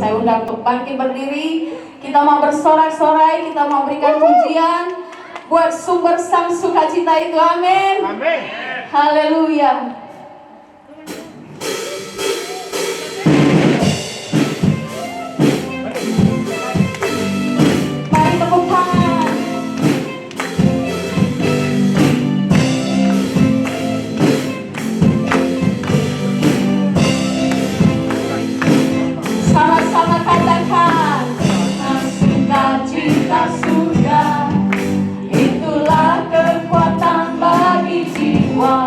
Saya undang untuk bangkit berdiri. Kita mau bersorak-sorai, kita mau berikan pujian buat sumber sang sukacita itu. Amin. Amin. Haleluya. Mari tepuk tangan. Sama-sama katakan, sukacita surga, itulah kekuatan bagi jiwa.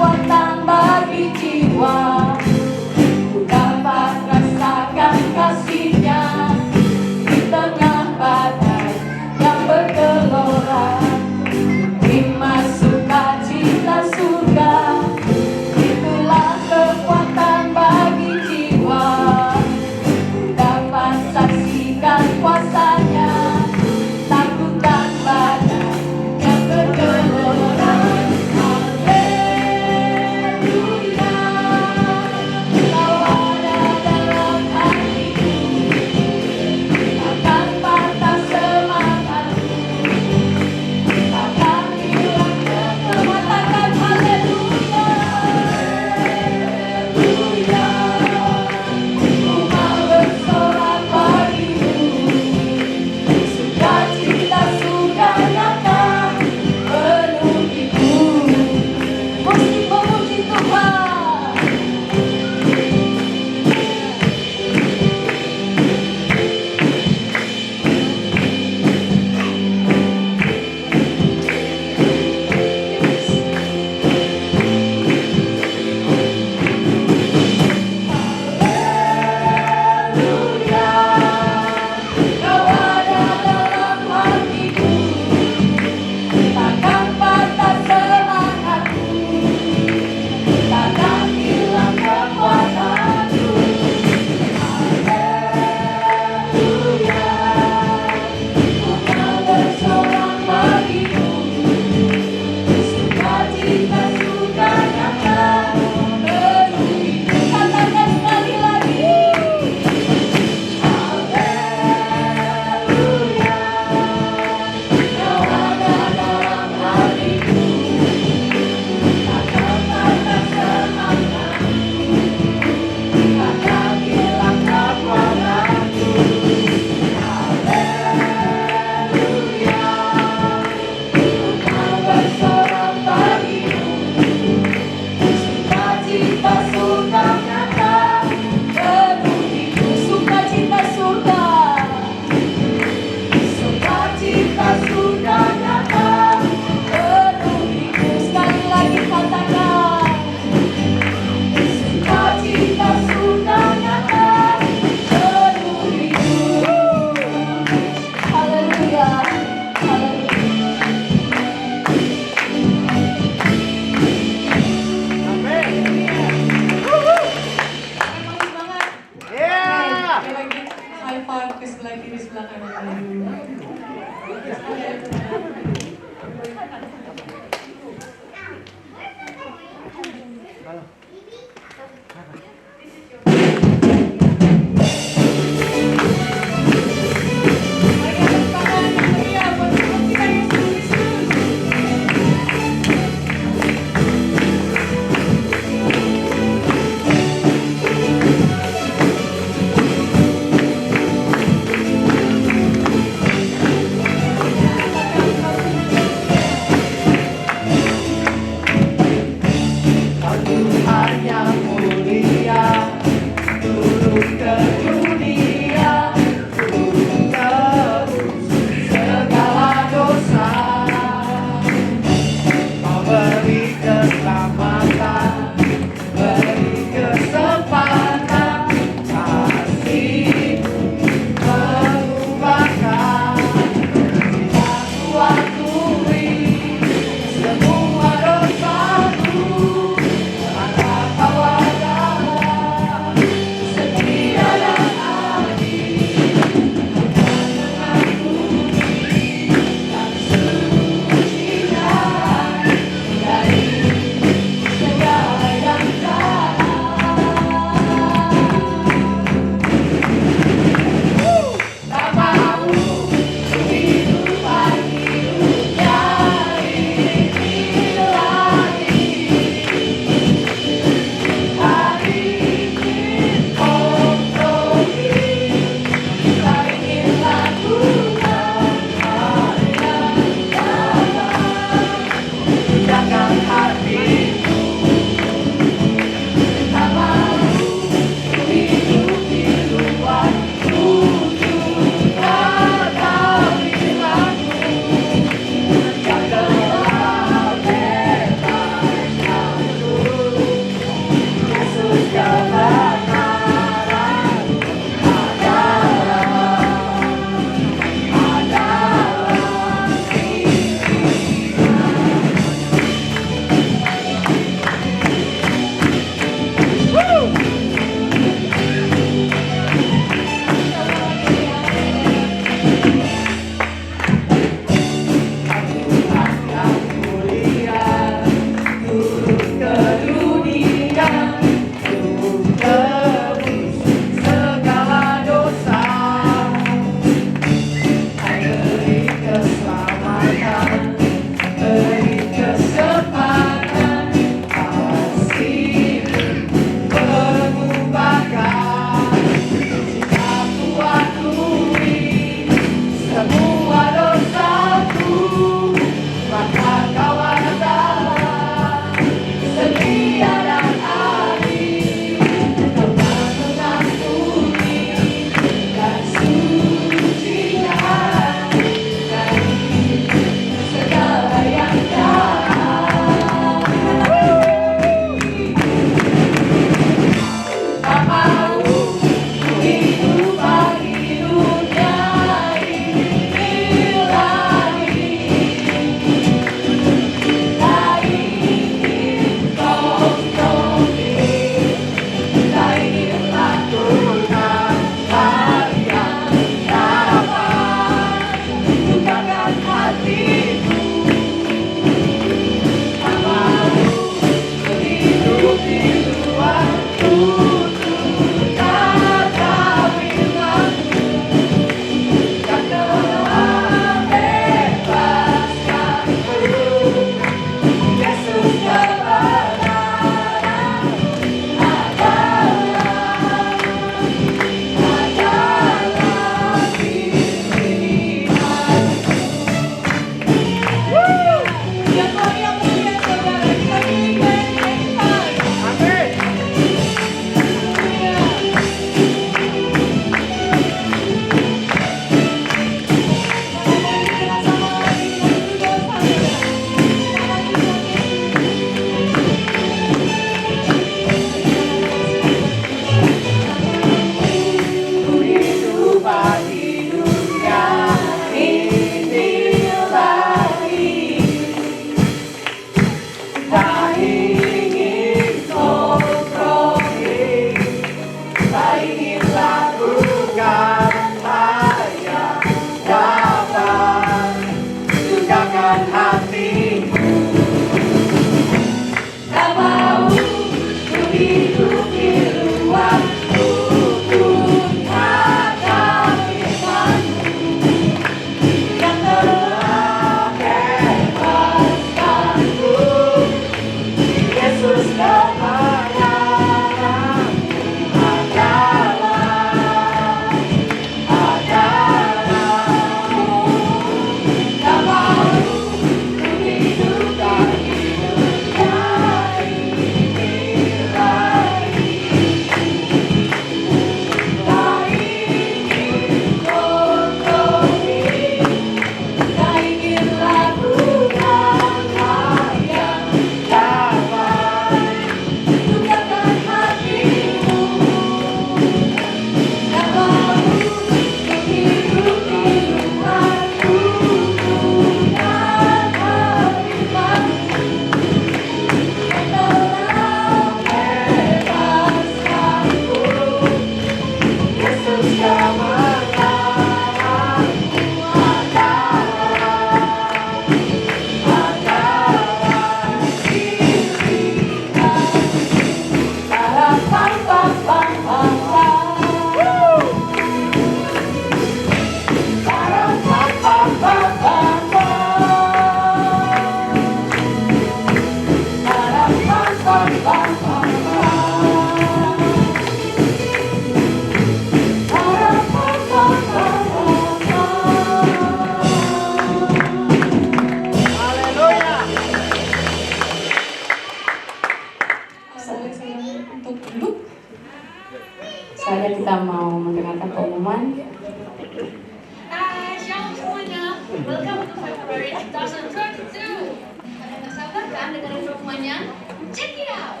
2022. Pada nggak sabar kan dengerin dokumennya? Check it out!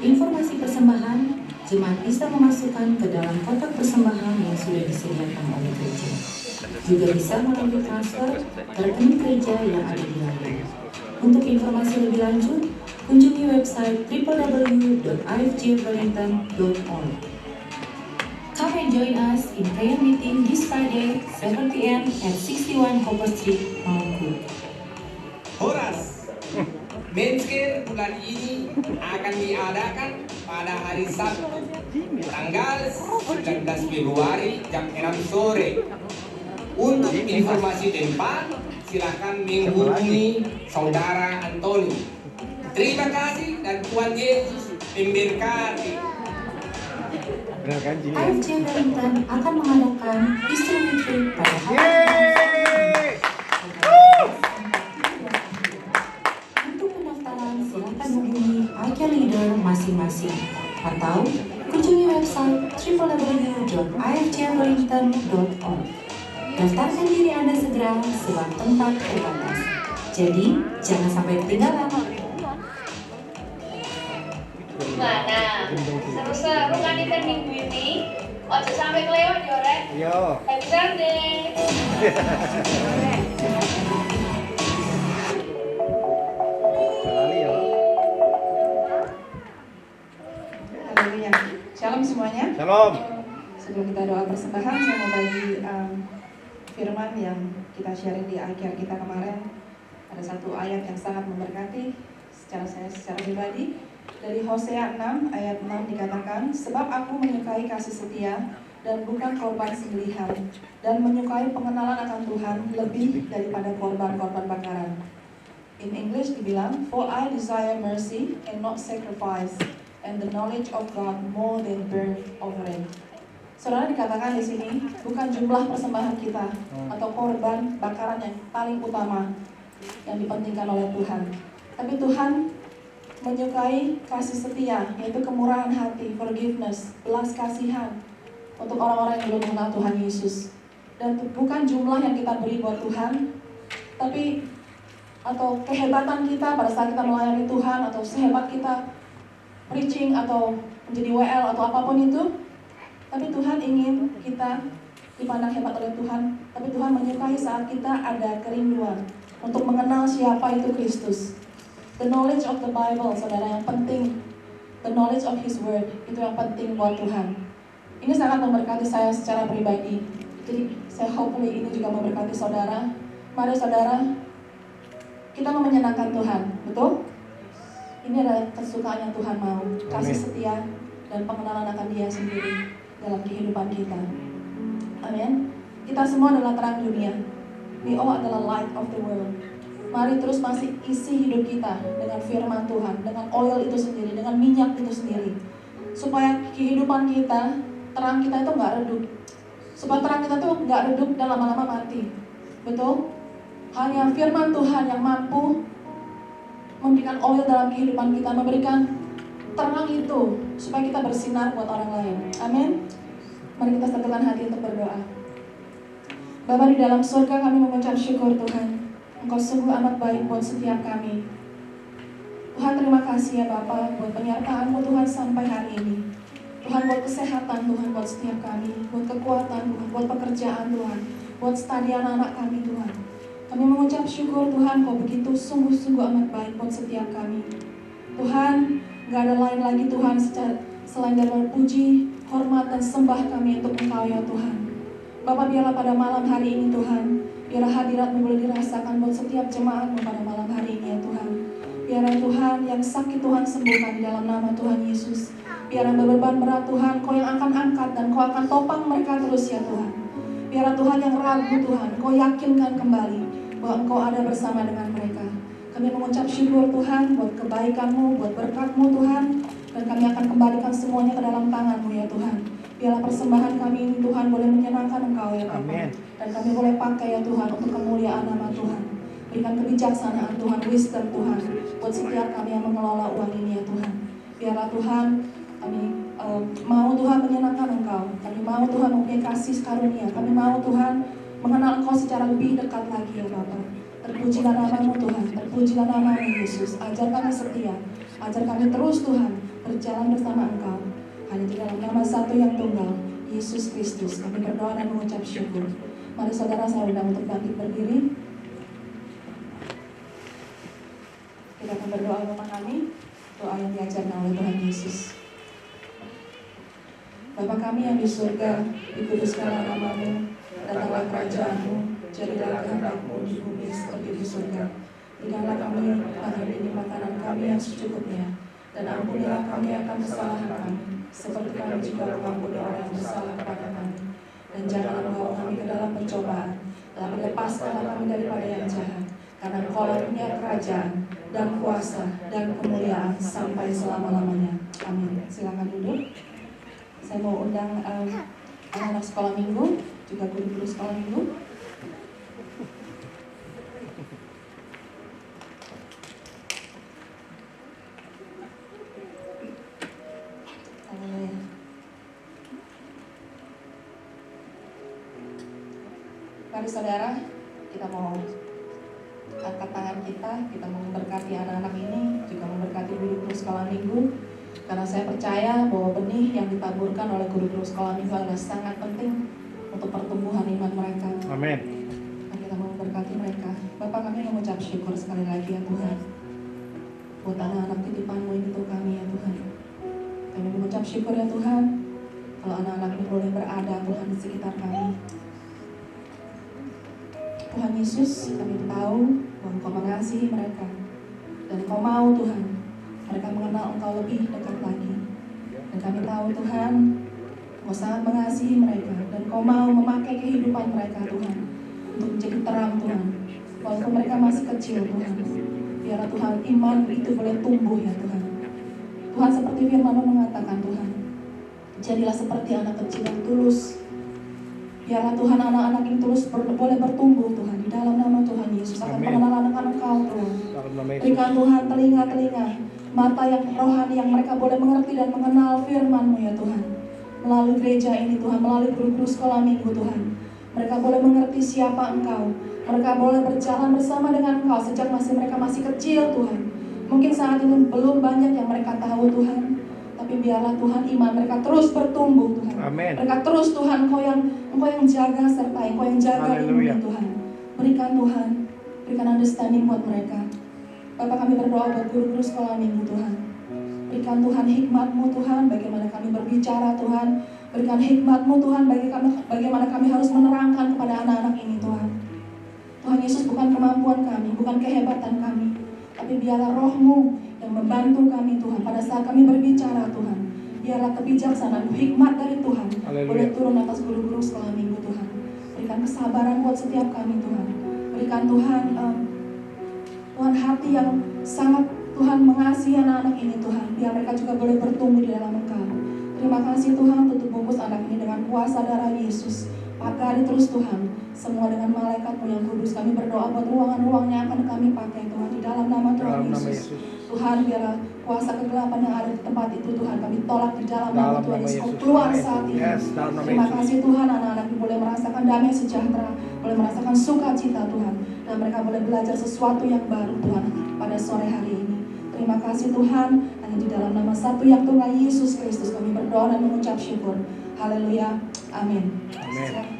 Informasi persembahan, jemaat bisa memasukkan ke dalam kotak persembahan yang sudah disediakan oleh gereja. Juga bisa melalui transfer ke rekening gereja yang ada di layar. Untuk informasi lebih lanjut, kunjungi website www.ifgwellington.org. Come and join us in prayer meeting this Friday, 7 p.m. at 61 Hopper Street, Maluku. Horas, Mensker bulan ini akan diadakan pada hari Sabtu, tanggal 19 Februari jam 6 sore. Untuk informasi tempat, silakan menghubungi Saudara Antoni. Terima kasih dan Tuhan Yesus memberkati. IFG Wellington akan mengadakan History Trip pada hari Untuk pendaftaran, silakan hubungi IK Leader masing-masing atau kunjungi website www.ifgwellington.org. Daftarkan diri Anda segera sebab tempat terbatas. Jadi, jangan sampai ketinggalan. Gimana? Seru-seru kan event minggu ini? Ojo sampai kelewat ya, Rek? Iya. Happy Sunday! Kali ya. Haleluya. Shalom semuanya. Shalom. Sebelum kita doa persembahan, saya mau bagi firman yang kita sharing di akhir kita kemarin. Ada satu ayat yang sangat memberkati secara pribadi. Dari Hosea 6 ayat 6 dikatakan, sebab aku menyukai kasih setia dan bukan korban sembelihan, dan menyukai pengenalan akan Tuhan lebih daripada korban-korban bakaran. In English dibilang, for I desire mercy and not sacrifice, and the knowledge of God more than burnt offering. Saudara, dikatakan di sini bukan jumlah persembahan kita atau korban bakaran yang paling utama yang dipentingkan oleh Tuhan, tapi Tuhan menyukai kasih setia, yaitu kemurahan hati, forgiveness, belas kasihan untuk orang-orang yang belum mengenal Tuhan Yesus. Dan bukan jumlah yang kita beri buat Tuhan, tapi atau kehebatan kita pada saat kita melayani Tuhan, atau sehebat kita preaching atau menjadi WL atau apapun itu. Tapi Tuhan ingin kita dipandang hebat oleh Tuhan, tapi Tuhan menyukai saat kita ada kerinduan untuk mengenal siapa itu Kristus. The knowledge of the Bible, saudara, yang penting. The knowledge of His Word, itu yang penting buat Tuhan. Ini sangat memberkati saya secara pribadi. Jadi saya hopefully ini juga memberkati saudara. Mari saudara, kita mau menyenangkan Tuhan, betul? Ini adalah kesukaan yang Tuhan mau, kasih setia dan pengenalan akan Dia sendiri dalam kehidupan kita. Amin. Kita semua adalah terang dunia. We all adalah light of the world. Mari terus masih isi hidup kita dengan firman Tuhan, dengan oil itu sendiri, dengan minyak itu sendiri, supaya kehidupan kita, terang kita itu nggak redup. Supaya terang kita tuh nggak redup dan lama-lama mati. Betul? Hanya firman Tuhan yang mampu memberikan oil dalam kehidupan kita, memberikan terang itu supaya kita bersinar buat orang lain. Amin. Mari kita satukan hati untuk berdoa. Bapa di dalam surga, kami mengucap syukur Tuhan. Engkau sungguh amat baik buat setiap kami. Tuhan, terima kasih ya Bapa buat penyertaan-Mu Tuhan sampai hari ini. Tuhan, buat kesehatan Tuhan buat setiap kami, buat kekuatan Tuhan, buat pekerjaan Tuhan, buat studi anak-anak kami Tuhan. Kami mengucap syukur Tuhan, Kau begitu sungguh-sungguh amat baik buat setiap kami. Tuhan, gak ada lain lagi Tuhan selain dari puji, hormat, dan sembah kami untuk Engkau ya Tuhan. Bapa, biarlah pada malam hari ini Tuhan, biarlah hadirat-Mu boleh dirasakan buat setiap jemaat-Mu pada malam hari ini ya Tuhan. Biarlah Tuhan yang sakit Tuhan sembuhkan di dalam nama Tuhan Yesus. Biarlah beban berat Tuhan, Kau yang akan angkat dan Kau akan topang mereka terus ya Tuhan. Biarlah Tuhan yang ragu Tuhan, Kau yakinkan kembali bahwa Engkau ada bersama dengan mereka. Kami mengucap syukur Tuhan buat kebaikan-Mu, buat berkat-Mu Tuhan. Dan kami akan kembalikan semuanya ke dalam tangan-Mu ya Tuhan. Biarlah persembahan kami ini Tuhan boleh menyenangkan Engkau ya Bapa. Dan kami boleh pakai ya Tuhan untuk kemuliaan nama Tuhan. Berikan kebijaksanaan Tuhan, wisdom Tuhan buat setiap kami yang mengelola uang ini ya Tuhan. Biarlah Tuhan kami mau Tuhan menyenangkan Engkau. Kami mau Tuhan mempunyai kasih karunia. Kami mau Tuhan mengenal Engkau secara lebih dekat lagi ya Bapa. Terpujilah namamu Tuhan, terpujilah namamu Yesus. Ajar kami setia, ajar kami terus Tuhan berjalan bersama Engkau. Hanya di dalam nama satu yang tunggal, Yesus Kristus, kami berdoa dan mengucap syukur. Mari saudara saya undang untuk bangkit berdiri. Kita akan berdoa bersama kami, doa yang diajarkan oleh Tuhan Yesus. Bapa kami yang di surga, dikuduskanlah namamu, datanglah kerajaan-Mu, jadilah kehendak-Mu di bumi seperti di surga. Berikanlah kami hari ini makanan kami yang secukupnya, dan ampunilah kami akan kesalahan kami, seperti kami juga mengampuni orang yang bersalah kepada kami. Dan janganlah membawa kami ke dalam pencobaan, tetapi lepaskanlah kami daripada yang jahat. Karena Engkau punya kerajaan dan kuasa dan kemuliaan sampai selama-lamanya. Amin. Silakan duduk. Saya mau undang anak-anak sekolah minggu, juga guru-guru sekolah minggu. Mari saudara, kita mau angkat tangan kita mau memberkati anak-anak ini, juga memberkati guru-guru sekolah minggu. Karena saya percaya bahwa benih yang ditaburkan oleh guru-guru sekolah minggu adalah sangat penting untuk pertumbuhan iman mereka. Amin. Mari kita mau memberkati mereka. Bapak, kami mengucap syukur sekali lagi ya Tuhan, buat anak-anak titipan-Mu ini untuk kami ya Tuhan. Kami mengucap syukur ya Tuhan, kalau anak-anak ini boleh berada Tuhan di sekitar kami. Tuhan Yesus, kami tahu bahwa Engkau mengasihi mereka, dan Engkau mau Tuhan mereka mengenal Engkau lebih dekat lagi. Dan kami tahu Tuhan, Engkau sangat mengasihi mereka, dan Engkau mau memakai kehidupan mereka Tuhan untuk menjadi terang Tuhan. Walaupun mereka masih kecil Tuhan, biarlah Tuhan iman itu boleh tumbuh ya Tuhan. Tuhan, seperti firman-Mu mengatakan Tuhan, jadilah seperti anak kecil yang tulus. Biarlah Tuhan anak-anak ini terus boleh bertumbuh Tuhan di dalam nama Tuhan Yesus. Akan pengenalan akan Engkau Tuhan. Berikan Tuhan telinga-telinga, mata yang rohani yang mereka boleh mengerti dan mengenal firman-Mu ya Tuhan. Melalui gereja ini Tuhan, melalui guru-guru sekolah minggu Tuhan, mereka boleh mengerti siapa Engkau. Mereka boleh berjalan bersama dengan Engkau sejak mereka masih kecil Tuhan. Mungkin saat ini belum banyak yang mereka tahu Tuhan, tapi biarlah Tuhan iman mereka terus bertumbuh Tuhan. Amin. Mereka terus Tuhan, Engkau yang jaga sertai, Engkau yang jaga ini Tuhan. Berikan Tuhan, berikan understanding buat mereka. Bapak, kami berdoa buat guru-guru sekolah minggu Tuhan. Berikan Tuhan hikmat-Mu Tuhan, bagaimana kami berbicara Tuhan. Berikan hikmat-Mu Tuhan, bagaimana kami harus menerangkan kepada anak-anak ini Tuhan. Tuhan Yesus, bukan kemampuan kami, bukan kehebatan kami, tapi biarlah Roh-Mu yang membantu kami Tuhan pada saat kami berbicara Tuhan. Biarlah kebijaksanaan, hikmat dari Tuhan boleh turun atas guru-guru sekolah minggu Tuhan. Berikan kesabaran buat setiap kami Tuhan. Berikan Tuhan Tuhan hati yang sangat Tuhan mengasihi anak-anak ini Tuhan. Biar mereka juga boleh bertumbuh di dalam Engkau. Terima kasih Tuhan, tutup bungkus anak ini dengan kuasa darah Yesus. Pagari terus Tuhan, semua dengan malaikat-Mu yang kudus. Kami berdoa buat ruangan-ruang yang akan kami pakai Tuhan di dalam nama Tuhan Yesus. Tuhan, biarlah kuasa kegelapan yang ada di tempat itu Tuhan kami tolak di dalam nama Tuhan Yesus. Kau keluar saat ini. Terima kasih Tuhan, anak-anak ini boleh merasakan damai sejahtera, boleh merasakan sukacita Tuhan, dan mereka boleh belajar sesuatu yang baru Tuhan pada sore hari ini. Terima kasih Tuhan, hanya di dalam nama satu yang tunggal Yesus Kristus kami berdoa dan mengucap syukur. Haleluya. Amin. Amin.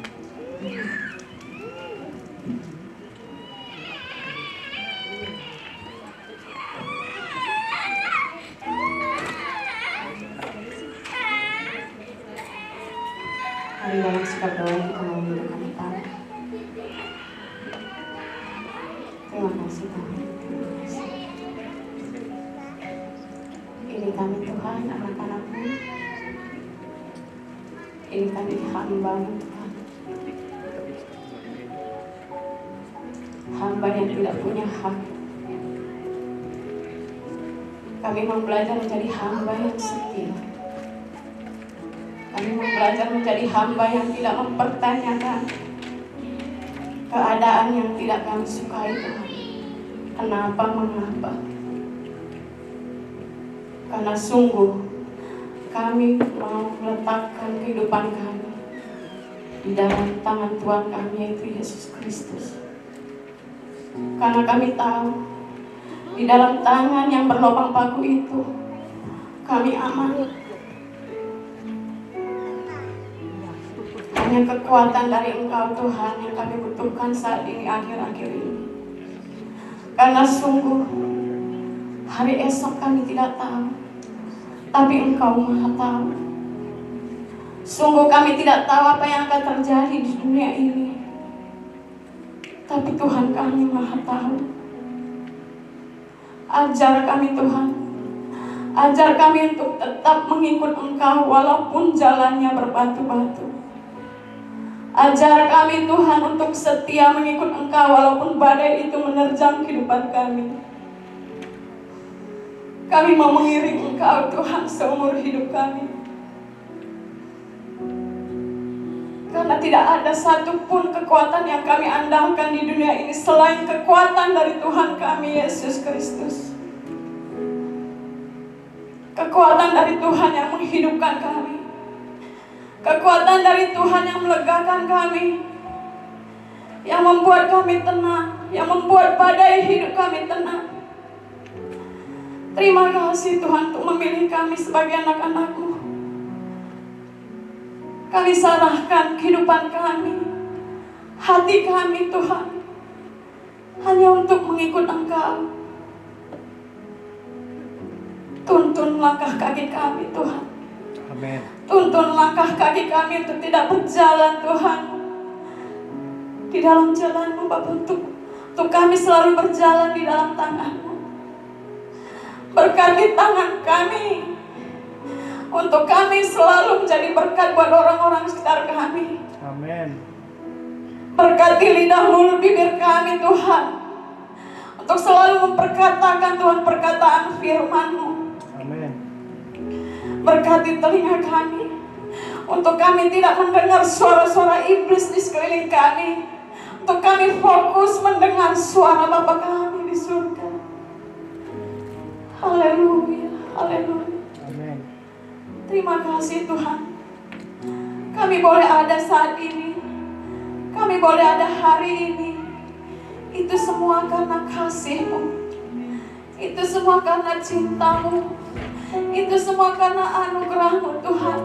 Mari dalam sikap doa kita menundukkan kepala. Terima kasih Tuhan. Ini kami Tuhan, anak-anak-Mu. Ini kami hamba-Mu Tuhan. Hamba yang tidak punya hak. Kami mau belajar menjadi hamba yang setia. Kami mau belajar menjadi hamba yang tidak mempertanyakan keadaan yang tidak kami sukai Tuhan. Kenapa, mengapa? Karena sungguh kami mau meletakkan kehidupan kami di dalam tangan Tuhan kami, yaitu Yesus Kristus. Karena kami tahu di dalam tangan yang berlubang paku itu kami aman. Hanya kekuatan dari Engkau Tuhan yang kami butuhkan saat ini, akhir-akhir ini. Karena sungguh hari esok kami tidak tahu, tapi Engkau Maha tahu. Sungguh kami tidak tahu apa yang akan terjadi di dunia ini, tapi Tuhan kami Maha tahu. Ajar kami Tuhan, ajar kami untuk tetap mengikut Engkau walaupun jalannya berbatu-batu. Ajar kami Tuhan untuk setia mengikut Engkau walaupun badai itu menerjang kehidupan kami. Kami mau mengiring Engkau Tuhan seumur hidup kami. Karena tidak ada satupun kekuatan yang kami andalkan di dunia ini selain kekuatan dari Tuhan kami, Yesus Kristus. Kekuatan dari Tuhan yang menghidupkan kami. Kekuatan dari Tuhan yang melegakan kami. Yang membuat kami tenang. Yang membuat badai hidup kami tenang. Terima kasih Tuhan untuk memilih kami sebagai anak-anak-Mu. Kami serahkan kehidupan kami, hati kami Tuhan, hanya untuk mengikut Engkau. Tuntun langkah kaki kami Tuhan. Amin. Tuntun langkah kaki kami untuk tidak berjalan Tuhan di dalam jalan-Mu Bapa, untuk kami selalu berjalan di dalam tangan-Mu. Berkati tangan kami, untuk kami selalu menjadi berkat buat orang-orang sekitar kami. Amin. Berkati lidah mulut bibir kami Tuhan, untuk selalu memperkatakan Tuhan perkataan firman-Mu. Amin. Berkati telinga kami, untuk kami tidak mendengar suara-suara iblis di sekeliling kami, untuk kami fokus mendengar suara Bapa kami di surga. Haleluya, haleluya. Amin. Terima kasih Tuhan. Kami boleh ada saat ini, kami boleh ada hari ini. Itu semua karena kasih-Mu. Itu semua karena cinta-Mu. Itu semua karena anugerah-Mu Tuhan.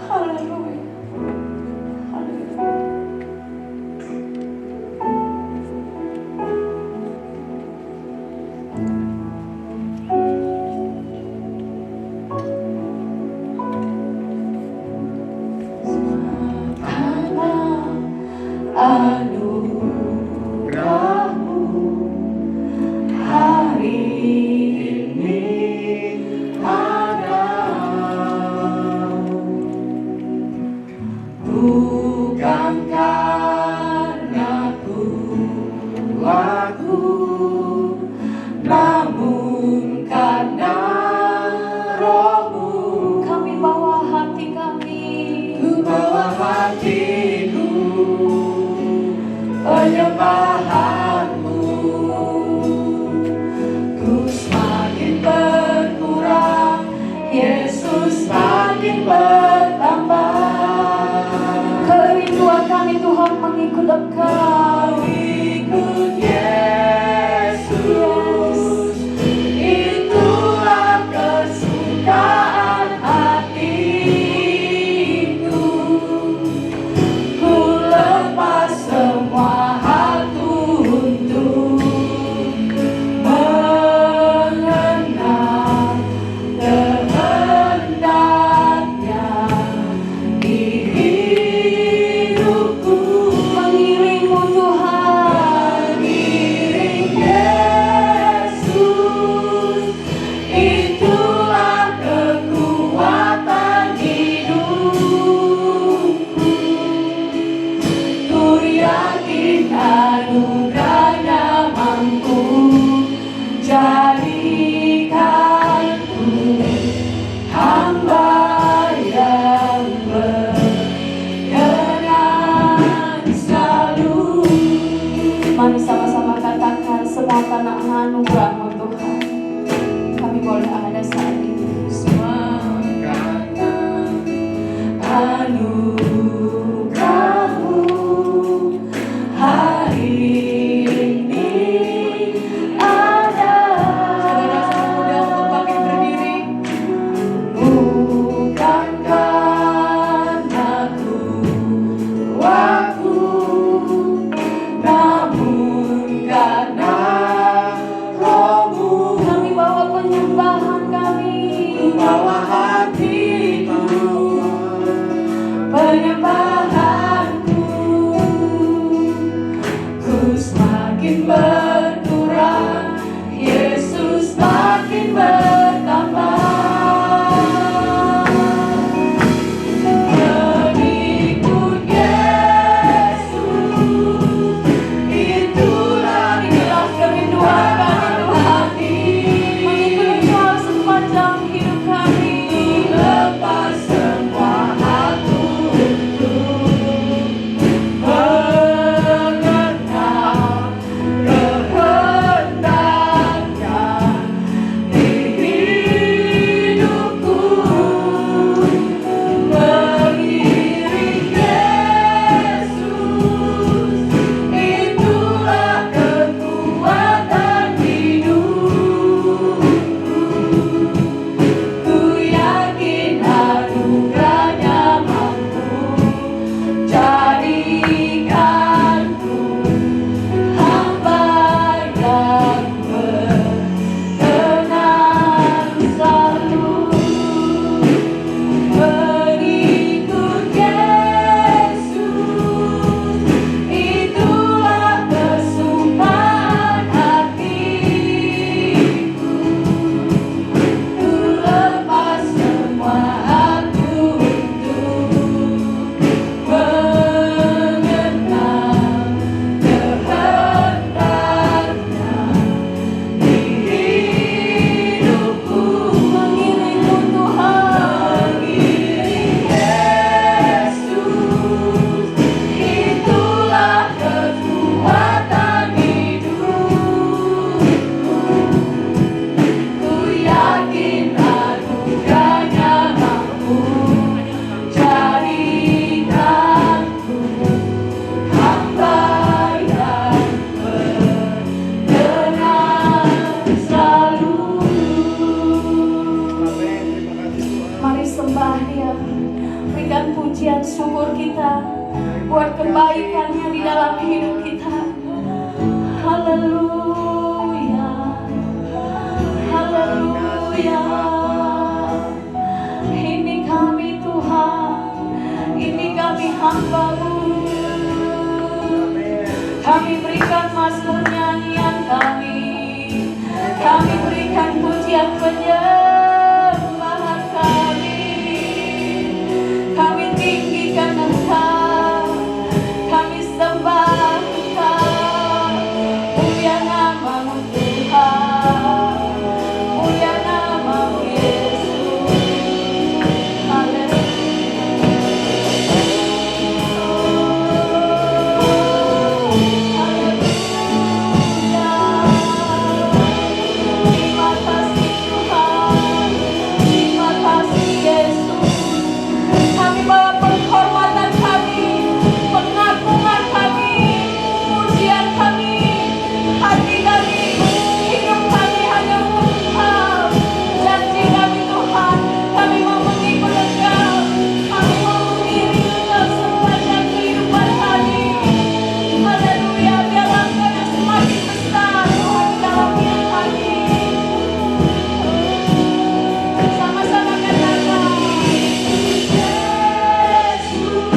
Haleluya. Haleluya. Anugerah-Mu hari ini ada, bukan karena kuatku, namun karena Roh-Mu. Kami bawa hati kami, ku bawa hatiku, penyembahan-Mu. Ku semakin berkurang, Yesus semakin bertambah. Kerinduan kami Tuhan mengikut Engkau, ikut Yesus. Itulah kesukaan hatiku. Ku lepas semua hal untuk mengenal kehendaknya di hidupku. Mengiring-Mu Tuhan, mengiring Yesus. Itulah kekuatan hidupku. Ku yakin anugerah-Nya mampu jadikanku hamba yang berkenan selalu. Mari sama-sama katakan, semua karena anugerah-Mu Tuhan, kami boleh ada saat ini. Semua karena anugerah-Mu hari kebaikannya di dalam hidup kita. Haleluya, haleluya. Ini kami Tuhan, ini kami hamba-Mu. Kami berikan mazmur nyanyian kami, kami berikan pujian penyembahan kami. Kami tinggikan Engkau, kami sembah Engkau. Mulia nama-Mu Tuhan, mulia nama-Mu Yesus. Haleluya. Terima kasih Tuhan, terima kasih Yesus. Kami bawa penghormatan kami, pengagungan kami, pujian kami, hati kami, hidup kami hanya untuk Engkau. Janji kami Tuhan, kami mau mengikut Engkau, kami mau mengiring Engkau sepanjang kehidupan kami. Haleluya, biarlah Engkau yang semakin besar Tuhan di dalam hidup kami. Sama-sama katakan, Yesus,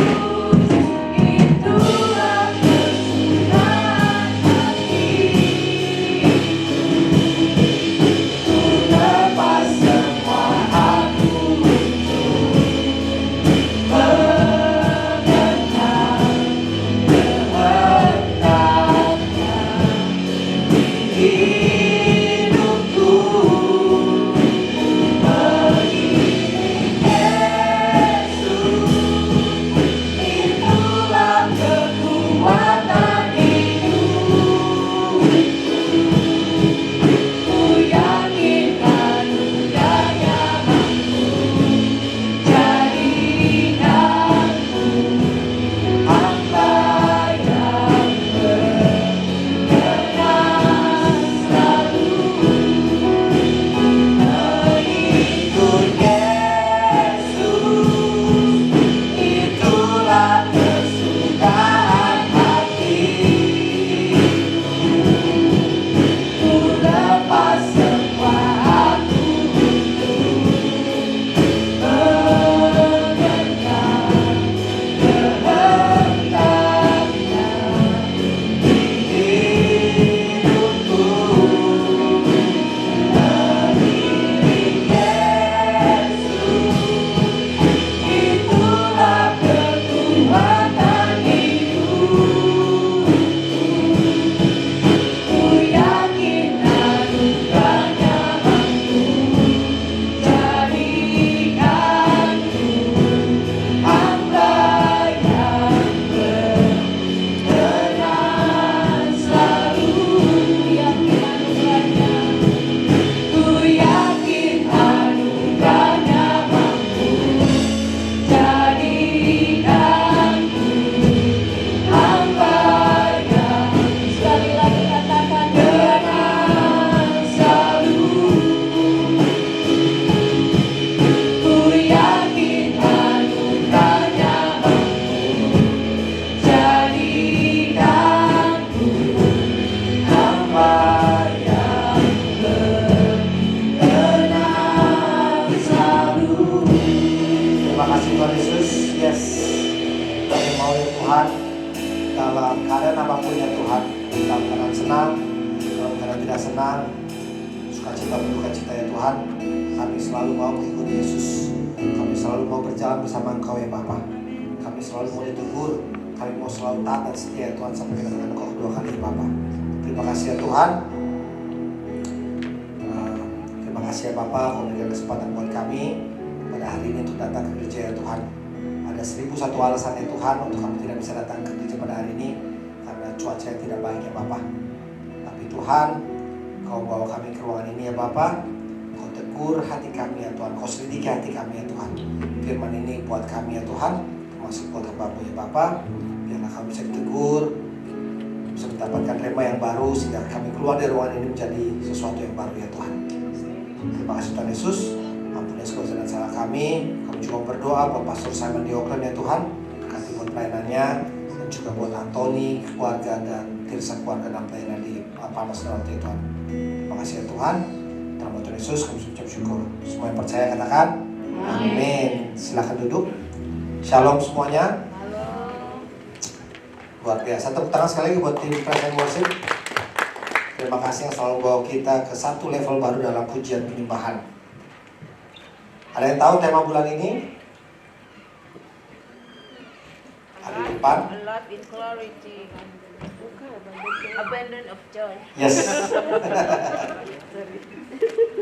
itulah kesukaan hati. Ku lepas semua aku untuk mengenyang kehendaknya di hidupku. Mengiring Yesus, itulah kekuatan hidup. Ku yakin anugerahnya mampu jadikanku hamba yang berkenan selalu mengikut Yesus. Itulah kesukaan hati. Ku lepas semua aku untuk mengenyang kehendaknya di hidupku. Mengiring Yesus, itulah kekuatan hidup. Ku yakin anugerahnya mampu jadikanku hamba yang berkenan selalu. Ku yakin anugerahnya mampu jadikanku hamba yang, sekali lagi katakan, berkenan selalu. Ku yakin anugerahnya mampu jadikanku hamba yang berkenan selalu. Terima kasih Tuhan Yesus. Yes, kami mau ya Tuhan, dalam keadaan apapun ya Tuhan, dalam keadaan senang, dalam keadaan tidak senang, sukacita berduka cita ya Tuhan, kami selalu mau mengikut Yesus. Kami selalu mau berjalan bersama Engkau ya Bapa. Kami selalu mau ditegur, kami mau selalu taat dan setia ya Tuhan sampai kedatangan Engkau kedua kali ya Bapa. Terima kasih ya Tuhan. Terima kasih ya Bapa, kau memberikan kesempatan buat kami pada hari ini untuk datang ke gereja ya Tuhan. Ada 1001 alasan ya Tuhan untuk kami tidak bisa datang ke gereja pada hari ini karena cuaca yang tidak baik ya Bapa. Tapi Tuhan, Kau bawa kami ke ruangan ini ya Bapa. Kau tegur hati kami ya Tuhan, Kau selidiki hati kami ya Tuhan. Firman ini buat kami ya Tuhan, termasuk buat hamba-Mu ya Bapa. Biarlah kami bisa ditegur, bisa mendapatkan rema yang baru sehingga kami keluar dari ruangan ini menjadi sesuatu yang baru ya Tuhan. Terima kasih Tuhan Yesus. Ampuni segala dan salah kami. Kami juga berdoa buat Pastor Simon di Auckland ya Tuhan. Berkati buat pelayanannya dan juga buat Antoni, keluarga dan Tirsa keluarga dan pelayanan di Palmas dalam Tuhan. Terima kasih ya Tuhan. Dalam Tuhan Yesus kami ucap syukur. Semua yang percaya katakan amin. Silakan duduk. Shalom semuanya. Luar biasa. Tepuk tangan sekali lagi buat tim Praise and Worship. Terima kasih yang selalu bawa kita ke satu level baru dalam pujian penyembahan. Ada yang tahu tema bulan ini? Ada di depan. Love in clarity. Abandon of joy. Yes.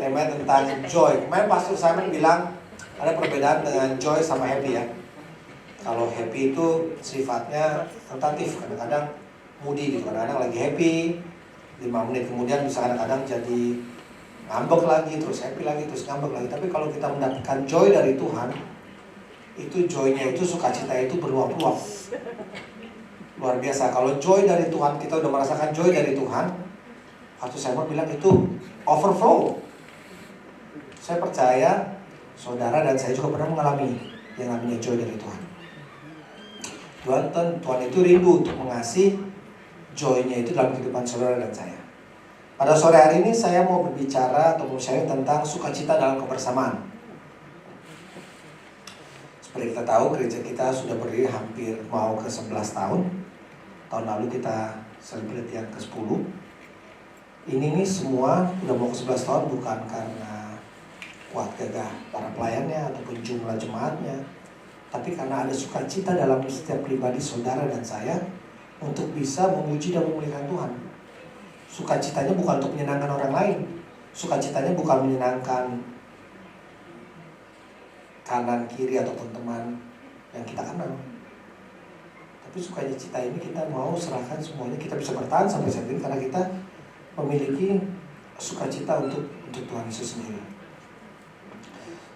Tema tentang joy. Kemarin Pastor Simon bilang ada perbedaan dengan joy sama happy ya. Kalau happy itu sifatnya tentatif, kadang-kadang moody gitu. Kadang-kadang lagi happy, 5 menit kemudian bisa kadang-kadang jadi ngambek lagi, terus happy lagi, terus ngambek lagi. Tapi kalau kita mendapatkan joy dari Tuhan, itu joy-nya itu, sukacita itu beruap-uap. Luar biasa. Kalau joy dari Tuhan, kita udah merasakan joy dari Tuhan, Pastor Simon bilang itu overflow. Saya percaya saudara dan saya juga pernah mengalami yang namanya joy dari Tuhan. Tuhan itu rindu untuk mengasih joy-nya itu dalam kehidupan saudara dan saya. Pada sore hari ini saya mau berbicara atau mau sharing tentang sukacita dalam kebersamaan. Seperti kita tahu, gereja kita sudah berdiri hampir mau ke 11 tahun. Tahun lalu kita celebrate yang ke-10. Ini nih semua udah mau ke 11 tahun bukan karena kuat gagah para pelayannya ataupun jumlah jemaatnya, tapi karena ada sukacita dalam setiap pribadi saudara dan saya untuk bisa memuji dan memuliakan Tuhan. Sukacitanya bukan untuk menyenangkan orang lain. Sukacitanya bukan menyenangkan kanan kiri ataupun teman yang kita kenal. Tapi sukacita ini kita mau serahkan semuanya. Kita bisa bertahan sampai saat ini karena kita memiliki sukacita untuk Tuhan Yesus sendiri.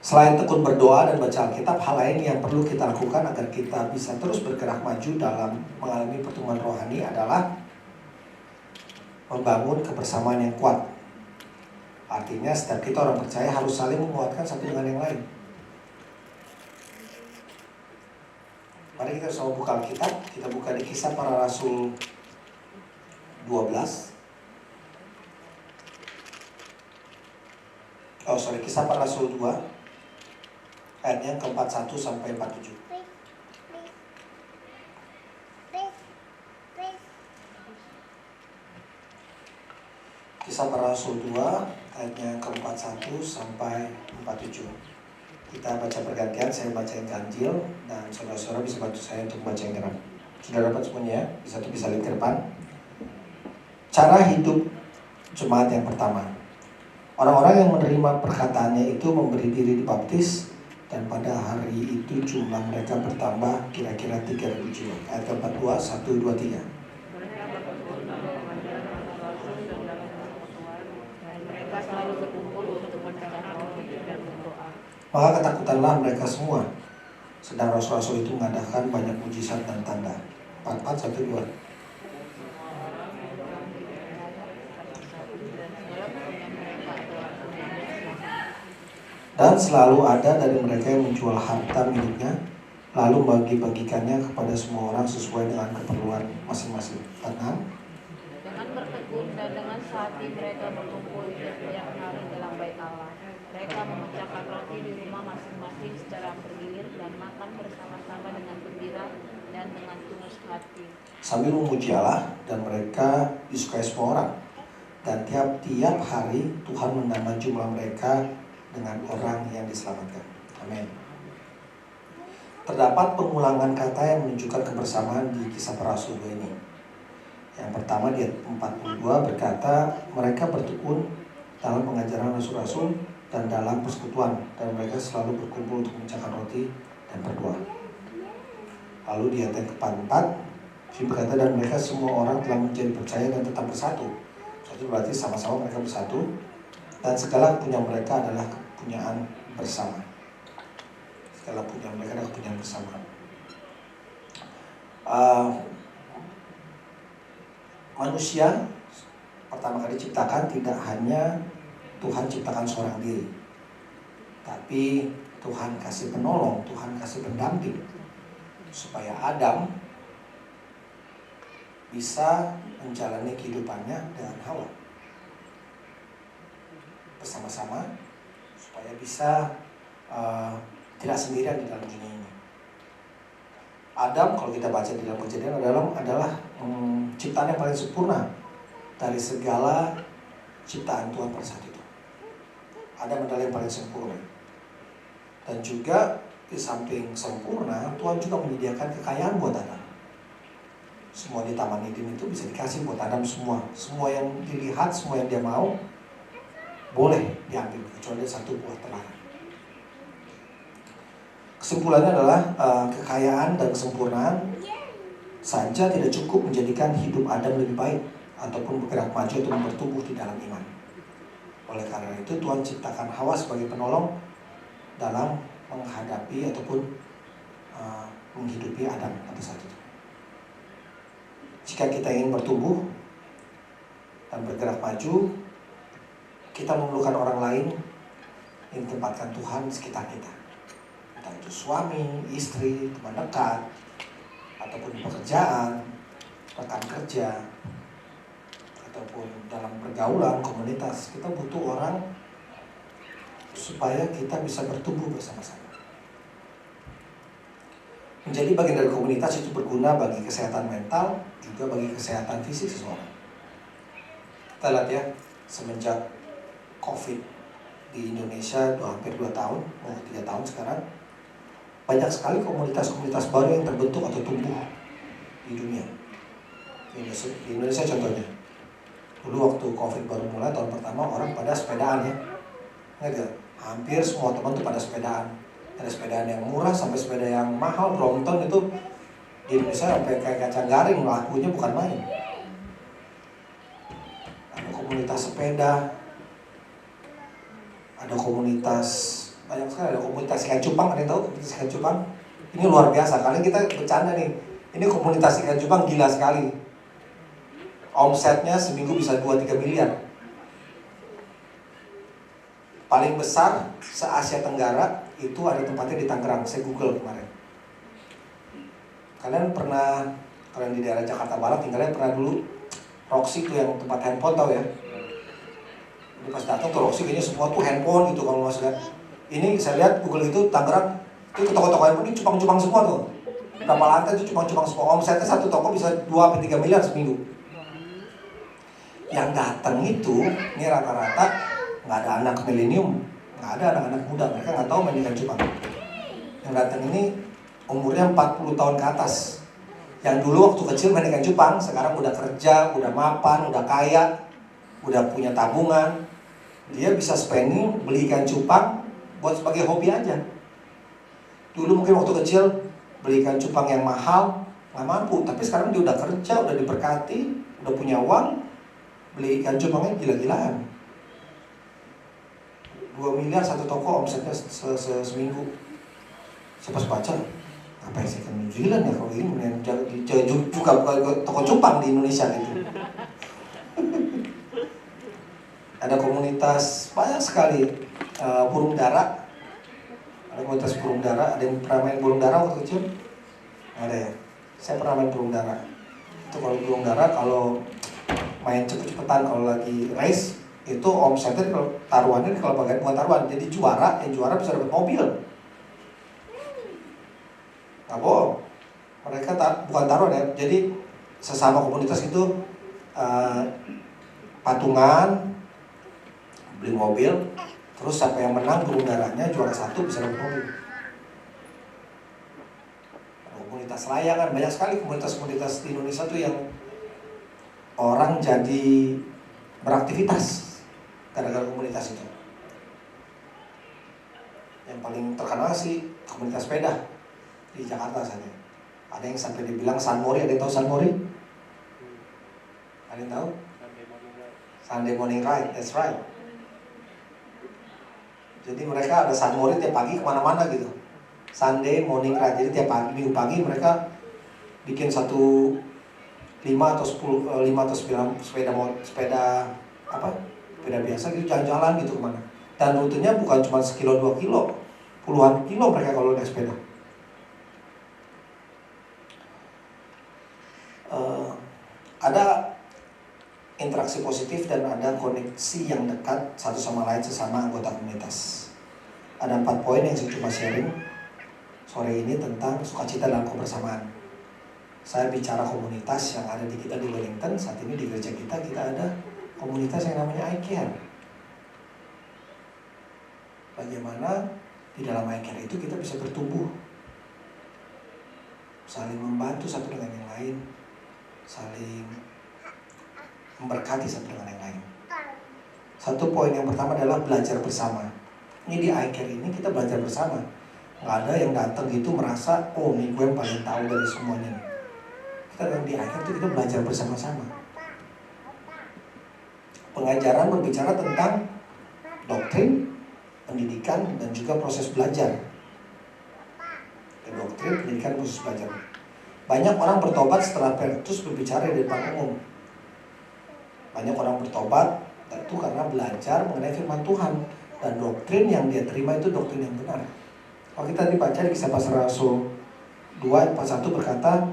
Selain tekun berdoa dan baca Alkitab, hal lain yang perlu kita lakukan agar kita bisa terus bergerak maju dalam mengalami pertumbuhan rohani adalah membangun kebersamaan yang kuat. Artinya setiap kita orang percaya harus saling menguatkan satu dengan yang lain. Mari kita sama buka Alkitab. Kita buka di Kisah Para Rasul 12. Kisah Para Rasul 2. Ayatnya ke-41 sampai 47. Kisah Para Rasul 2 ayatnya ke-41 sampai 47. Kita baca bergantian, saya baca yang ganjil dan saudara-saudara bisa bantu saya untuk baca yang genap. Sudah dapat semuanya ya? Bisa lihat ke depan. Cara hidup jemaat yang pertama. Orang-orang yang menerima perkataannya itu memberi diri dibaptis, dan pada hari itu jumlah mereka bertambah kira-kira 3.000 jiwa. Ayat 42, 1, 2, 3. Maka ketakutanlah mereka semua, sedang rasul-rasul itu mengadakan banyak mujizat dan tanda. 44, 1, 2. Dan selalu ada dari mereka yang menjual harta miliknya, lalu bagi-bagikannya kepada semua orang sesuai dengan keperluan masing-masing. 46. Dengan bertekun dan dengan sehati mereka berkumpul setiap hari dalam bait Allah. Mereka memecahkan roti di rumah masing-masing secara bergilir dan makan bersama-sama dengan gembira dan dengan tulus hati. Sambil memuji Allah, dan mereka disukai semua orang. Dan tiap-tiap hari Tuhan menambah jumlah mereka dengan orang yang diselamatkan. Amin. Terdapat pengulangan kata yang menunjukkan kebersamaan di Kisah Para Rasul ini. Yang pertama di ayat 42 berkata, mereka bertekun dalam pengajaran rasul-rasul dan dalam persekutuan, dan mereka selalu berkumpul untuk memecahkan roti dan berdoa. Lalu di ayat yang ke-44 berkata, dan mereka semua orang telah menjadi percaya dan tetap bersatu. Itu berarti sama-sama mereka bersatu, dan segala kepunyaan mereka adalah kepunyaan bersama. Segala kepunyaan mereka adalah kepunyaan bersama. Manusia pertama kali diciptakan tidak hanya Tuhan ciptakan seorang diri, tapi Tuhan kasih penolong, Tuhan kasih pendamping supaya Adam bisa menjalani kehidupannya dengan Hawa bersama-sama, supaya bisa tidak sendirian di dalam dunia ini. Adam, kalau kita baca di dalam Kejadian, adalah ciptaan yang paling sempurna dari segala ciptaan Tuhan pada saat itu. Adam adalah yang paling sempurna. Dan juga di samping sempurna, Tuhan juga menyediakan kekayaan buat Adam. Semua di Taman Eden itu bisa dikasih buat Adam semua. Semua yang dilihat, semua yang dia mau, boleh diambil, kecuali satu buah terlarang. Kesimpulannya adalah kekayaan dan kesempurnaan saja tidak cukup menjadikan hidup Adam lebih baik ataupun bergerak maju atau bertumbuh di dalam iman. Oleh karena itu Tuhan ciptakan Hawa sebagai penolong dalam menghadapi ataupun menghidupi Adam pada saat itu. Jika kita ingin bertumbuh dan bergerak maju, kita memerlukan orang lain yang ditempatkan Tuhan di sekitar kita. Entah itu suami, istri, teman dekat, ataupun pekerjaan, rekan kerja, ataupun dalam pergaulan, komunitas. Kita butuh orang supaya kita bisa bertumbuh bersama-sama. Menjadi bagian dari komunitas itu berguna bagi kesehatan mental, juga bagi kesehatan fisik seseorang. Kita lihat ya, semenjak COVID di Indonesia hampir 2 tahun, mau 3 tahun sekarang, banyak sekali komunitas-komunitas baru yang terbentuk atau tumbuh di dunia. Di Indonesia contohnya, dulu waktu COVID baru mulai tahun pertama, orang pada sepedaan ya. Ingat, hampir semua teman tuh pada sepedaan. Ada sepedaan yang murah sampai sepeda yang mahal, Brompton itu di Indonesia sampai kayak kacang garing, lakunya bukan main. Ada komunitas sepeda, ada komunitas, banyak sekali, ada komunitas ikan cupang. Ada yang tahu komunitas ikan cupang? Ini luar biasa, karena kita bercanda nih, ini komunitas ikan cupang gila sekali. Omsetnya seminggu bisa 2-3 miliar. Paling besar se-Asia Tenggara itu ada tempatnya di Tangerang. Saya Google kemarin. Kalian di daerah Jakarta Barat tinggalnya pernah dulu Roxy itu yang tempat handphone, tahu ya? Jadi pas datang tuh Roxy kayaknya semua tuh handphone gitu kalau masih lihat. Ini saya lihat Google itu Tangerang itu toko-toko handphone ini cupang-cupang semua tuh. Berapa lantai itu cupang-cupang semua. Omsetnya satu toko bisa 2-3 miliar seminggu. Yang datang itu ini rata-rata nggak ada anak milenium, nggak ada anak-anak muda, mereka nggak tahu main ikan cupang. Yang datang ini umurnya 40 tahun ke atas. Yang dulu waktu kecil main ikan cupang, sekarang udah kerja, udah mapan, udah kaya, udah punya tabungan. Dia bisa spending beli ikan cupang buat sebagai hobi aja. Dulu mungkin waktu kecil beli ikan cupang yang mahal, nggak mampu. Tapi sekarang dia udah kerja, udah diberkati, udah punya uang, beli ikan cupangnya gila-gilaan. 2 miliar satu toko omsetnya seminggu. Saya pas baca, ngapain sih kan New Zealand ya kalau ini juga toko cupang di Indonesia gitu. Ada komunitas banyak sekali burung dara. Ada komunitas burung dara. Ada yang pernah main burung dara waktu kecil? Ada ya. Saya pernah main burung dara. Itu kalau burung dara kalau main cepet-cepetan kalau lagi race itu omsetnya kalau taruhannya kalau bagian bukan taruhan, jadi yang juara bisa dapat mobil. Nggak bohong, mereka bukan taruhan ya, jadi sesama komunitas itu patungan beli mobil, terus siapa yang menang burung darahnya juara 1 bisa dapat mobil. Komunitas layangan, banyak sekali komunitas-komunitas di Indonesia tuh yang orang jadi beraktivitas gara-gara komunitas itu. Yang paling terkenal sih komunitas sepeda di Jakarta saja. Ada yang sampai dibilang San Mori. Ada yang tahu San Mori? Ada yang tahu? Sunday morning ride, that's right. Jadi mereka ada San Mori tiap pagi kemana-mana gitu. Sunday morning ride, jadi tiap pagi, minggu pagi mereka bikin 5 atau 9 sepeda biasa gitu, jalan-jalan gitu kemana. Dan rutenya bukan cuma 1-2 kilo, puluhan kilo mereka kalau naik sepeda. interaksi positif dan ada koneksi yang dekat satu sama lain sesama anggota komunitas. Ada 4 poin yang saya coba sharing sore ini tentang sukacita dalam kebersamaan. Saya bicara komunitas yang ada di kita di Wellington. Saat ini di gereja kita ada komunitas yang namanya iCare. Bagaimana di dalam iCare itu kita bisa bertumbuh, saling membantu satu dengan yang lain, saling memberkati satu dengan yang lain. Satu poin yang pertama adalah belajar bersama. Ini di iCare ini kita belajar bersama. Nggak ada yang datang gitu merasa, oh nih gue yang paling tahu dari semuanya nih. Kita datang di iCare itu kita belajar bersama-sama. Pengajaran berbicara tentang doktrin, pendidikan, dan juga proses belajar. Doktrin, pendidikan, proses belajar. Banyak orang bertobat setelah Petrus berbicara di depan umum. Banyak orang bertobat itu karena belajar mengenai firman Tuhan. Dan doktrin yang dia terima itu doktrin yang benar. Kalau kita dibaca di Kisah Para Rasul 2 ayat 1 berkata,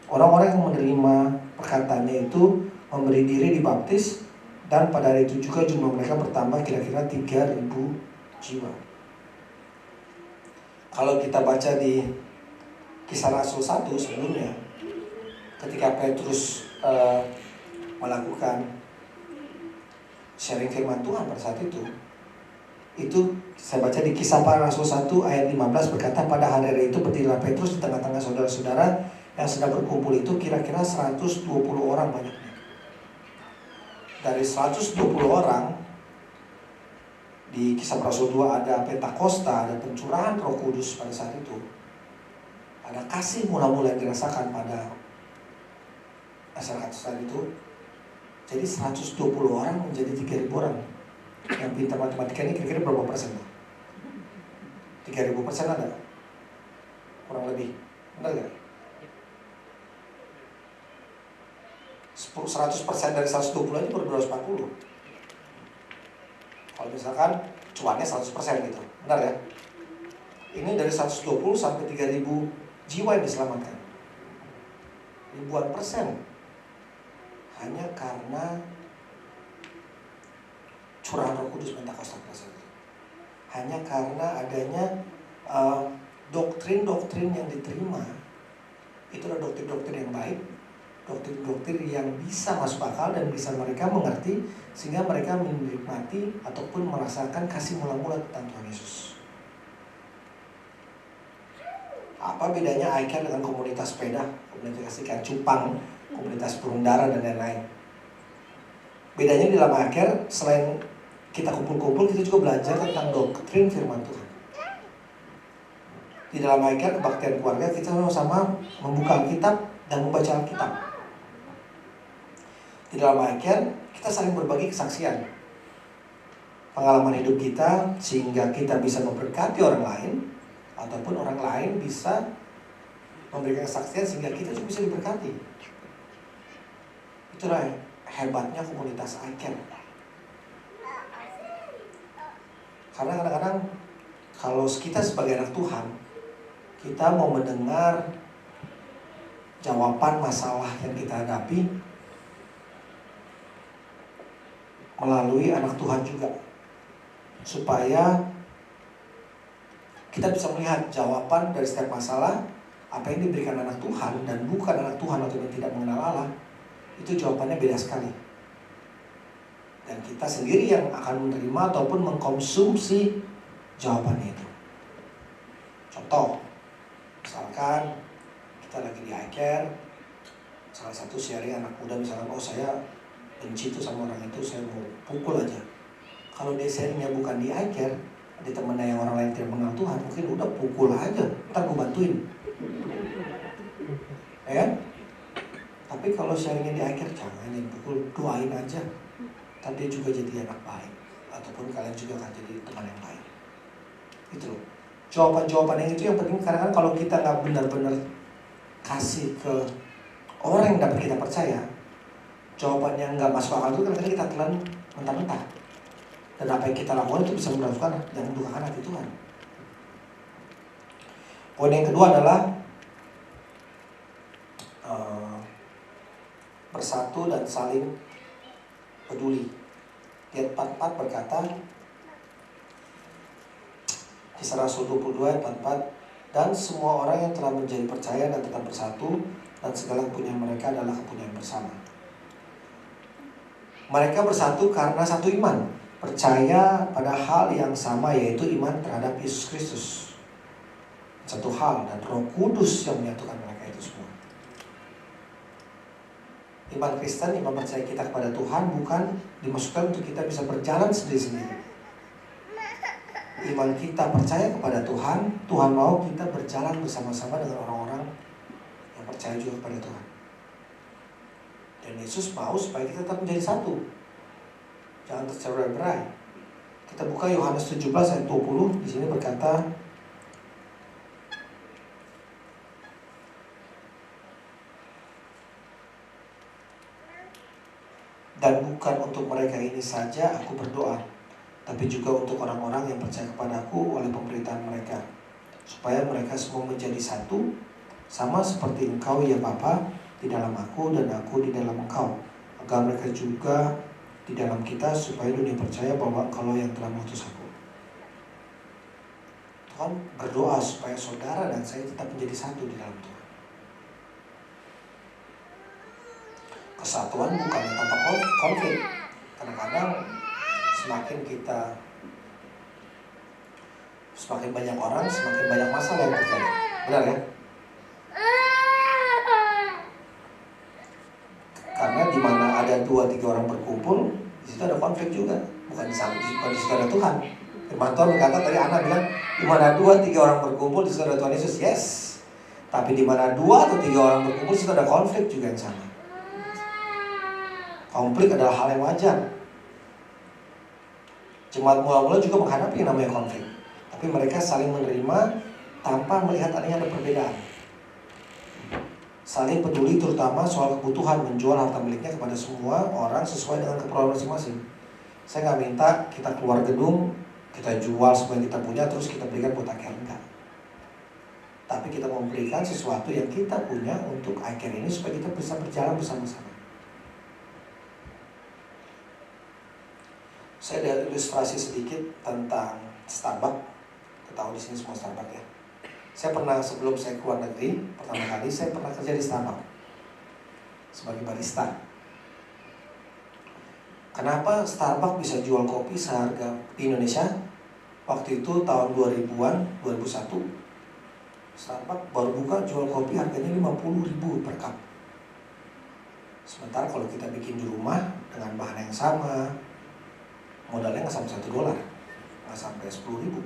orang-orang yang menerima perkataannya itu memberi diri dibaptis, dan pada hari itu juga jumlah mereka bertambah kira-kira 3.000 jiwa. Kalau kita baca di Kisah Rasul 1 sebelumnya, ketika Petrus melakukan sharing firman Tuhan pada saat itu saya baca di Kisah Para Rasul 1 ayat 15 berkata, pada hari itu berdirilah Petrus di tengah-tengah saudara-saudara yang sedang berkumpul itu kira-kira 120 orang banyaknya. Dari 120 orang di Kisah Para Rasul 2 ada Pentakosta, ada pencurahan Roh Kudus pada saat itu. Ada kasih mula-mula yang dirasakan pada masyarakat saat itu. Jadi 120 orang menjadi 3.000 orang. Yang pintar matematika ini kira-kira berapa persen? 3.000% ada? Kurang lebih, benar gak? 100% dari 120 aja baru 240. Kalau misalkan cuannya 100% gitu, benar ya? Ini dari 120 sampai 3.000 jiwa yang diselamatkan. Ribuan persen. Hanya karena curahan Roh Kudus Pentakosta pada saat itu. Hanya karena adanya doktrin-doktrin yang diterima. Itulah doktrin-doktrin yang baik, doktrin-doktrin yang bisa masuk akal dan bisa mereka mengerti, sehingga mereka menikmati ataupun merasakan kasih mula-mula tentang Tuhan Yesus. Apa bedanya iCare dengan komunitas sepeda, komunitas ikan cupang, komunitas burung dara, dan lain-lain? Bedanya di dalam iCare, selain kita kumpul-kumpul, kita juga belajar tentang doktrin firman Tuhan. Di dalam iCare, kebaktian keluarga, kita sama-sama membuka Alkitab dan membaca Alkitab. Di dalam iCare, kita saling berbagi kesaksian, pengalaman hidup kita, sehingga kita bisa memberkati orang lain, ataupun orang lain bisa memberikan kesaksian sehingga kita juga bisa diberkati. Itulah hebatnya komunitas iCare. Karena kadang-kadang kalau kita sebagai anak Tuhan, kita mau mendengar jawaban masalah yang kita hadapi melalui anak Tuhan juga, supaya kita bisa melihat jawaban dari setiap masalah. Apa yang diberikan anak Tuhan dan bukan anak Tuhan atau yang tidak mengenal Allah, itu jawabannya beda sekali. Dan kita sendiri yang akan menerima ataupun mengkonsumsi jawabannya itu. Contoh, misalkan kita lagi di iCare, salah satu sharing anak muda misalkan, oh saya benci tuh sama orang itu, saya mau pukul aja. Kalau dia sharingnya bukan di iCare, di temennya yang orang lain tidak mengenal Tuhan, mungkin udah pukul aja, ntar gue bantuin. Ya kan? Tapi kalau sharingnya di iCare, jangan dipukul, doain aja. Ntar dia juga jadi anak baik, ataupun kalian juga akan jadi teman yang baik. Itu loh. Jawaban-jawaban yang itu yang penting, karena kan kalau kita gak benar-benar kasih ke orang yang dapat kita percaya, jawaban yang gak masuk akal itu kadang-kadang kita telan mentah-mentah. Dan apa yang kita lakukan itu bisa mendukakan dan mendukakan hati Tuhan. Poin yang kedua adalah bersatu dan saling Di ayat 44 berkata, Kisah Rasul 22 ayat 44, dan semua orang yang telah menjadi percaya dan tetap bersatu, dan segala kepunyaan mereka adalah kepunyaan bersama. Mereka bersatu karena satu iman, percaya pada hal yang sama, yaitu iman terhadap Yesus Kristus. Satu hal, dan Roh Kudus yang menyatukan mereka itu semua. Iman Kristen, iman percaya kita kepada Tuhan bukan dimaksudkan untuk kita bisa berjalan sendiri-sendiri. Iman kita percaya kepada Tuhan, Tuhan mau kita berjalan bersama-sama dengan orang-orang yang percaya juga kepada Tuhan. Dan Yesus mau supaya kita tetap menjadi satu. Jangan tercerai-berai. Kita buka Yohanes 17 ayat 20, di sini berkata, dan bukan untuk mereka ini saja aku berdoa, tapi juga untuk orang-orang yang percaya kepadaku oleh pemberitaan mereka, supaya mereka semua menjadi satu, sama seperti Engkau ya Bapa di dalam aku dan aku di dalam Engkau, agar mereka juga di dalam kita, supaya dunia percaya bahwa Engkau yang telah mengutus aku. Tuhan berdoa supaya saudara dan saya tetap menjadi satu di dalam Tuhan. Kesatuan bukan tanpa konflik. Kadang-kadang semakin banyak orang, semakin banyak masalah yang terjadi. Benar ya? Karena di mana ada 2-3 orang berkumpul, di situ ada konflik juga. Bukan di situ ada Tuhan. Firman Tuhan berkata tadi Ana bilang, di mana 2-3 orang berkumpul, di situ ada Tuhan Yesus. Yes. Tapi di mana 2 atau 3 orang berkumpul, di situ ada konflik juga yang sama. Konflik adalah hal yang wajar. Jemaat mula-mula juga menghadapi yang namanya konflik, tapi mereka saling menerima tanpa melihat adanya ada perbedaan. Saling peduli terutama soal kebutuhan, menjual harta miliknya kepada semua orang sesuai dengan keperluan masing-masing. Saya nggak minta kita keluar gedung, kita jual semua yang kita punya terus kita berikan buat akhir, enggak. Tapi kita memberikan sesuatu yang kita punya untuk akhir ini supaya kita bisa berjalan bersama-sama. Saya ada ilustrasi sedikit tentang Starbucks. Kita tahu di sini semua Starbucks ya. Saya pernah sebelum saya keluar negeri, pertama kali saya pernah kerja di Starbucks sebagai barista. Kenapa Starbucks bisa jual kopi seharga di Indonesia? Waktu itu tahun 2000-an, 2001, Starbucks baru buka jual kopi harganya 50.000 per cup. Sementara kalau kita bikin di rumah dengan bahan yang sama, modalnya nggak sampai $1, nggak sampai 10.000.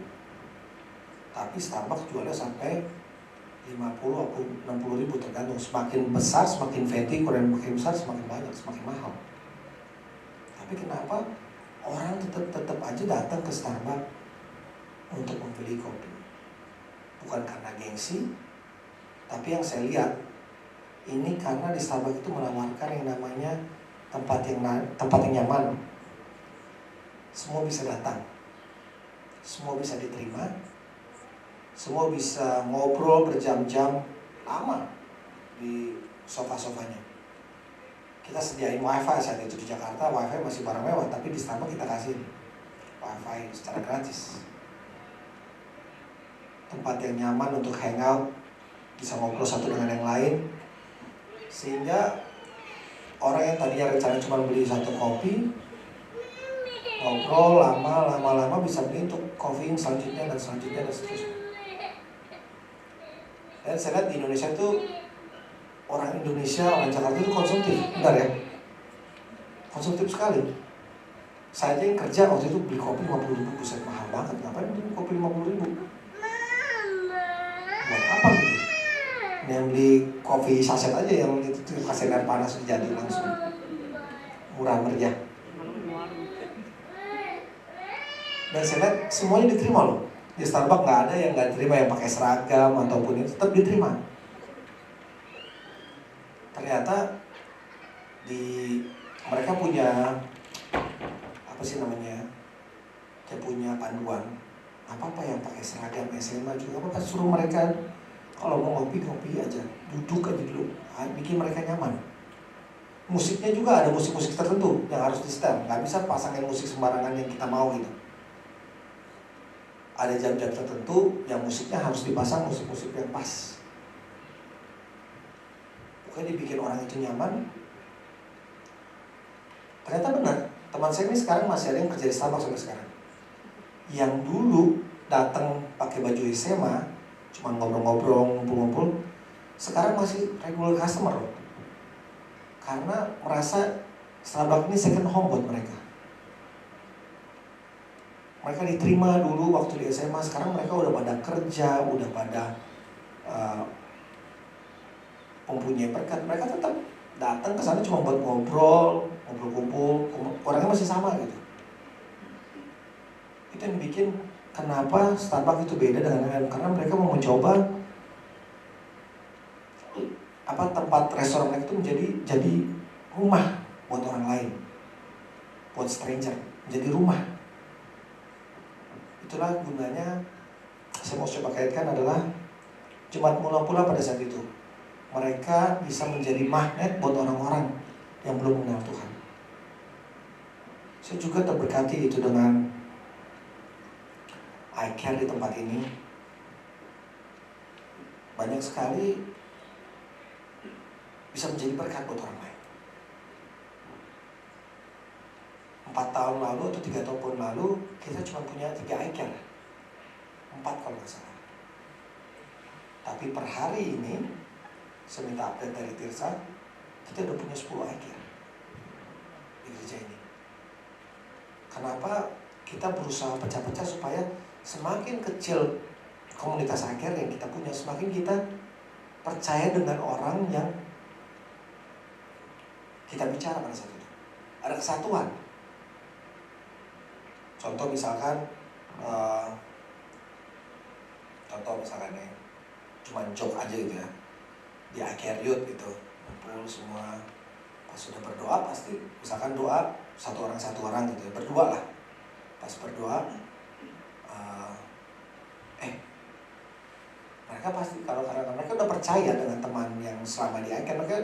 Tapi Starbucks jualnya sampai 50 atau 60.000 tergantung. Semakin besar, semakin fatty, kalau yang makin besar semakin banyak, semakin mahal. Tapi kenapa orang tetap aja datang ke Starbucks untuk membeli kopi? Bukan karena gengsi, tapi yang saya lihat ini karena di Starbucks itu menawarkan yang namanya tempat yang nyaman. Semua bisa datang, semua bisa diterima, semua bisa ngobrol berjam-jam lama di sofa-sofanya. Kita sediain wifi saat itu di Jakarta, wifi masih barang mewah, tapi di Starbucks kita kasih wifi secara gratis. Tempat yang nyaman untuk hangout, bisa ngobrol satu dengan yang lain, sehingga orang yang tadinya rencana cuma beli satu kopi, ngobrol lama bisa beli untuk kopi selanjutnya dan seterusnya. Dan saya lihat di Indonesia itu orang Jakarta itu konsumtif, benar ya? Konsumtif sekali. Saya aja yang kerja waktu itu beli kopi 50.000, buset mahal banget. Ngapain beli kopi 50.000? Buat apa gitu? Yang beli kopi saset aja yang itu kasih air panas jadi langsung. Murah meriah. Dan saya lihat semuanya diterima loh. Di Starbucks nggak ada yang nggak diterima, yang pakai seragam ataupun itu tetap diterima. Ternyata mereka punya dia punya panduan. Apa yang pakai seragam SMA juga apa suruh mereka kalau mau ngopi aja, duduk aja dulu, bikin mereka nyaman. Musiknya juga ada musik-musik tertentu yang harus di-setel. Nggak bisa pasangin musik sembarangan yang kita mau gitu. Ada jam-jam tertentu yang musiknya harus dipasang musik-musik yang pas. Pokoknya dibikin orang itu nyaman. Ternyata benar, teman saya ini sekarang masih ada yang kerja di Starbucks sampai sekarang. Yang dulu datang pakai baju SMA, cuma ngobrol-ngobrol, ngumpul-ngumpul, sekarang masih regular customer loh. Karena merasa Starbucks ini second home buat mereka. Mereka diterima dulu waktu di SMA, sekarang mereka udah pada kerja, udah pada mempunyai berkat. Mereka tetap datang ke sana cuma buat ngobrol, kumpul, orangnya masih sama gitu. Itu yang bikin kenapa Starbucks itu beda dengan lain, karena mereka mau mencoba tempat restoran mereka itu jadi rumah buat orang lain, buat stranger, menjadi rumah. Itulah gunanya. Saya mau coba kaitkan adalah Jemaat Mula Pula pada saat itu. Mereka bisa menjadi magnet buat orang-orang yang belum mengenal Tuhan. Saya juga terberkati itu dengan iCare di tempat ini. Banyak sekali bisa menjadi berkat buat orang lain. 4 tahun lalu atau 3 tahun lalu kita cuma punya 3 iCare, 4 kalau nggak salah. Tapi per hari ini saya minta update dari Tirsa, kita udah punya 10 iCare di gereja ini. Kenapa kita berusaha pecah-pecah supaya semakin kecil komunitas iCare yang kita punya, semakin kita percaya dengan orang yang kita bicara pada saat itu. Ada kesatuan. Contoh misalkan cuma joke aja gitu ya, di iCare Youth gitu, kumpul semua, pas sudah berdoa pasti, misalkan doa satu orang gitu ya, berdua lah. Pas berdoa, mereka pasti kalau karena mereka udah percaya dengan teman yang selama di iCare, mereka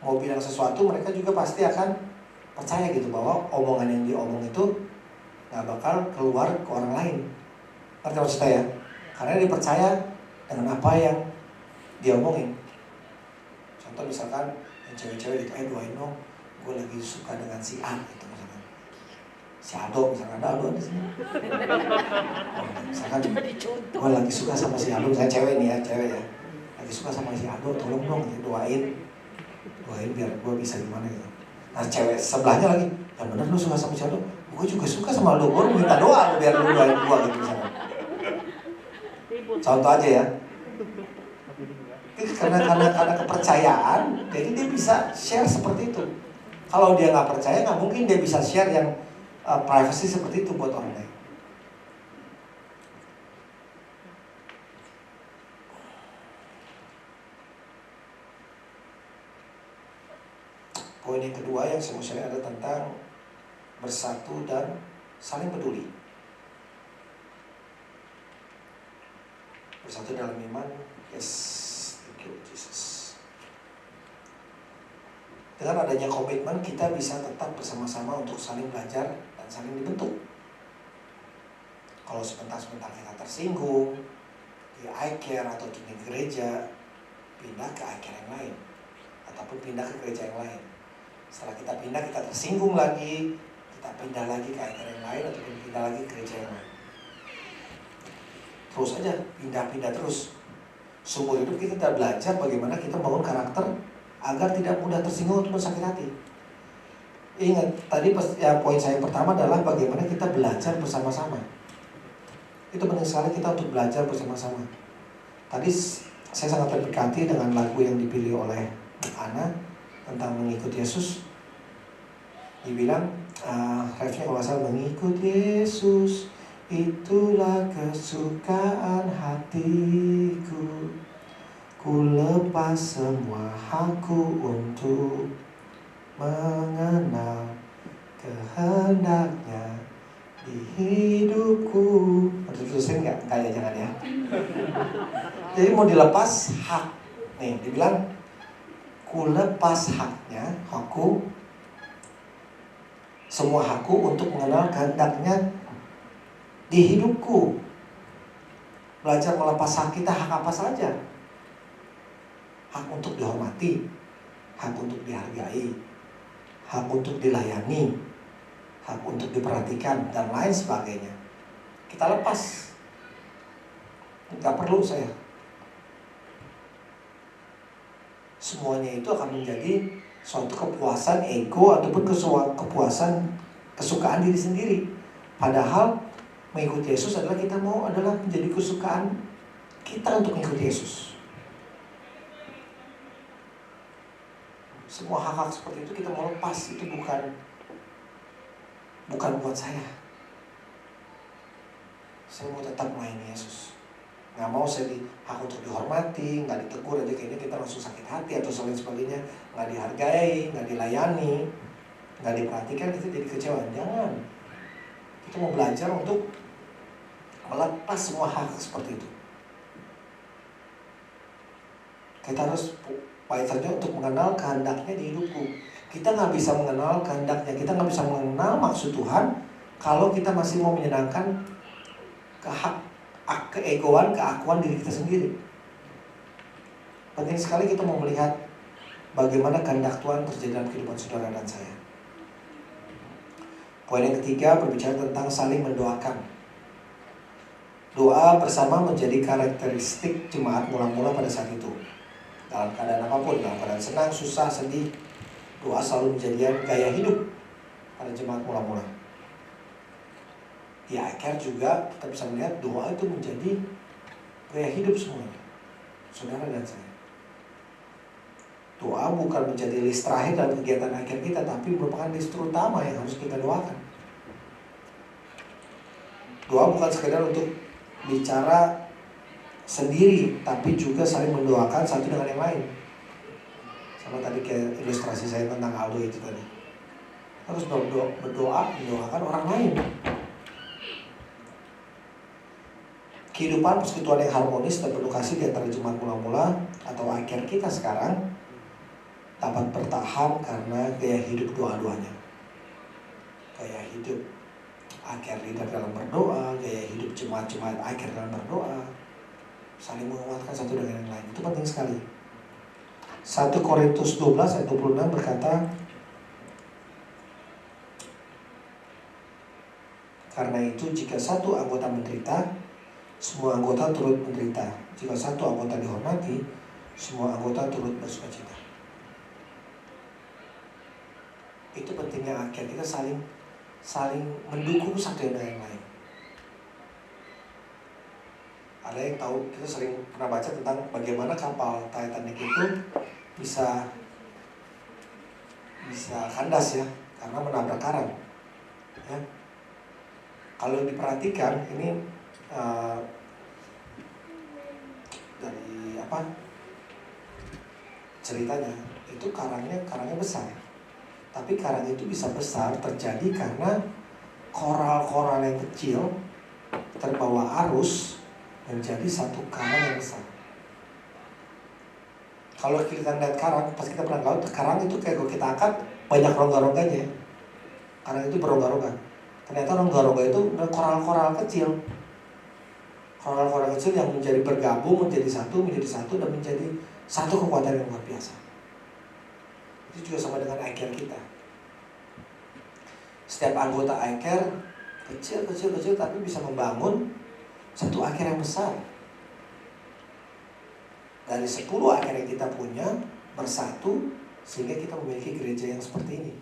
mau bilang sesuatu, mereka juga pasti akan percaya gitu bahwa omongan yang diomong itu nggak bakal keluar ke orang lain. Ngerti maksud saya? Karena dia percaya dengan apa yang dia omongin. Contoh misalkan yang cewek-cewek gitu, doain dong, gue lagi suka dengan si A gitu misalkan. Si Ado misalkan, ada Ado di sini. Misalkan gue lagi suka sama si Ado, misalkan cewek nih ya, cewek ya, lagi suka sama si Ado, tolong dong gitu, doain biar gue bisa gimana gitu. Nah cewek sebelahnya lagi, yang bener lu suka sama si Ado, gue juga suka sama lu, gue minta doa biar lu doain gue gitu misalkan. Contoh aja ya. Karena kepercayaan, jadi dia bisa share seperti itu. Kalau dia nggak percaya, nggak mungkin dia bisa share yang privacy seperti itu buat orang lain. Poin yang kedua yang saya mau share ada tentang bersatu dan saling peduli. Bersatu dalam iman, yes, thank you Jesus. Dengan adanya komitmen, kita bisa tetap bersama-sama untuk saling belajar dan saling dibentuk. Kalau sebentar-sebentar kita tersinggung di iCare atau di gereja, pindah ke iCare yang lain ataupun pindah ke gereja yang lain. Setelah kita pindah, kita tersinggung lagi, kita pindah lagi ke iCare yang lain ataupun pindah lagi ke gereja yang lain. Terus aja, pindah-pindah terus. Seumur hidup kita belajar bagaimana kita membangun karakter agar tidak mudah tersinggung atau sakit hati. Ingat, tadi poin saya pertama adalah bagaimana kita belajar bersama-sama. Itu penting sekali kita untuk belajar bersama-sama. Tadi saya sangat terberkati dengan lagu yang dipilih oleh Ana tentang mengikut Yesus. Dibilang, refnya kalau salah, mengikut Yesus itulah kesukaan hatiku, ku lepas semua hakku untuk mengenal kehendaknya di hidupku. Terusin nggak? Kayak jangan ya. Jadi mau dilepas hak. Nih, dibilang kulepas hakku, semua hakku untuk mengenal kehendaknya di hidupku. Belajar melepas hak kita, hak apa saja. Hak untuk dihormati, hak untuk dihargai, hak untuk dilayani, hak untuk diperhatikan, dan lain sebagainya. Kita lepas. Gak perlu saya. Semuanya itu akan menjadi suatu kepuasan ego ataupun kepuasan kesukaan diri sendiri. Padahal mengikuti Yesus adalah menjadi kesukaan kita untuk mengikuti Yesus. Semua hak-hak seperti itu kita mau lepas, itu bukan buat saya. Saya mau tetap melayani Yesus. Nggak mau saya hak untuk dihormati, nggak ditegur aja kayaknya kita langsung sakit hati atau lain sebagainya, nggak dihargai, nggak dilayani, nggak diperhatikan, kita jadi kecewa. Jangan. Kita mau belajar untuk melepas semua hak seperti itu. Kita harus baik saja untuk mengenal kehendaknya di hidupku. Kita nggak bisa mengenal kehendaknya, kita nggak bisa mengenal maksud Tuhan kalau kita masih mau menyenangkan keegoan, keakuan diri kita sendiri. Penting sekali kita mau melihat bagaimana kehendak Tuhan terjadi dalam kehidupan saudara dan saya. Poin yang ketiga berbicara tentang saling mendoakan. Doa bersama menjadi karakteristik jemaat mula-mula pada saat itu. Dalam keadaan apapun, dalam keadaan senang, susah, sedih, doa selalu menjadi gaya hidup pada jemaat mula-mula. Di akhir juga kita bisa melihat doa itu menjadi gaya hidup semuanya, saudara dan saya. Doa bukan menjadi list terakhir dalam kegiatan akhir kita, tapi merupakan list terutama yang harus kita doakan. Doa bukan sekedar untuk bicara sendiri, tapi juga saling mendoakan satu dengan yang lain. Sama tadi kayak ilustrasi saya tentang Aldo itu tadi. Harus mendoakan orang lain. Kehidupan persekutuan yang harmonis dan penuh kasih di antara jemaat mula-mula atau akhir kita sekarang dapat bertahan karena gaya hidup doa-doanya. Gaya hidup akhir leader dalam berdoa, gaya hidup jemaat-jemaat akhir dalam berdoa, saling menguatkan satu dengan yang lain. Itu penting sekali. 1 Korintus 12 ayat 26 berkata, karena itu jika satu anggota menderita, semua anggota turut menderita. Jika satu anggota dihormati, semua anggota turut bersukacita. Itu pentingnya akhir kita saling mendukung satu dengan yang lain. Ada yang tahu, kita sering pernah baca tentang bagaimana kapal Titanic itu bisa kandas ya, karena menabrak karang. Ya. Kalau diperhatikan ini dari ceritanya itu karangnya besar, tapi karang itu bisa besar terjadi karena koral-koral yang kecil terbawa arus menjadi satu karang yang besar. Kalau kita lihat karang, pas kita pernah laut, karang itu kayak kalau kita angkat banyak rongga-rongganya. Karang itu berongga-rongga. Ternyata rongga-rongga itu koral-koral kecil. Koral-koral kecil yang menjadi bergabung menjadi satu dan menjadi satu kekuatan yang luar biasa. Itu juga sama dengan akhir kita. Setiap anggota akhir kecil tapi bisa membangun satu akhir yang besar. Dari 10 akhir yang kita punya bersatu sehingga kita memiliki gereja yang seperti ini.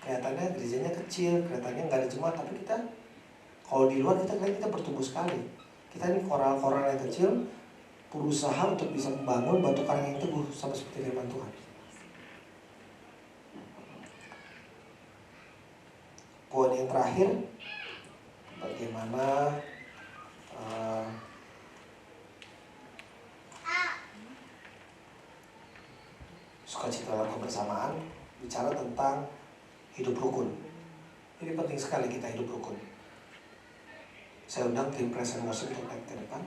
Kelihatannya gerejanya kecil, kelihatannya nggak ada jemaat, tapi kita kalau di luar kita bertumbuh sekali. Kita ini koral-koral yang kecil berusaha untuk bisa membangun batu karang yang teguh sama seperti firman Tuhan. Poin yang terakhir, bagaimana sukacita dalam kebersamaan, bicara tentang hidup rukun. Ini penting sekali kita hidup rukun. Saya undang tim Praise and Worship untuk naik ke depan.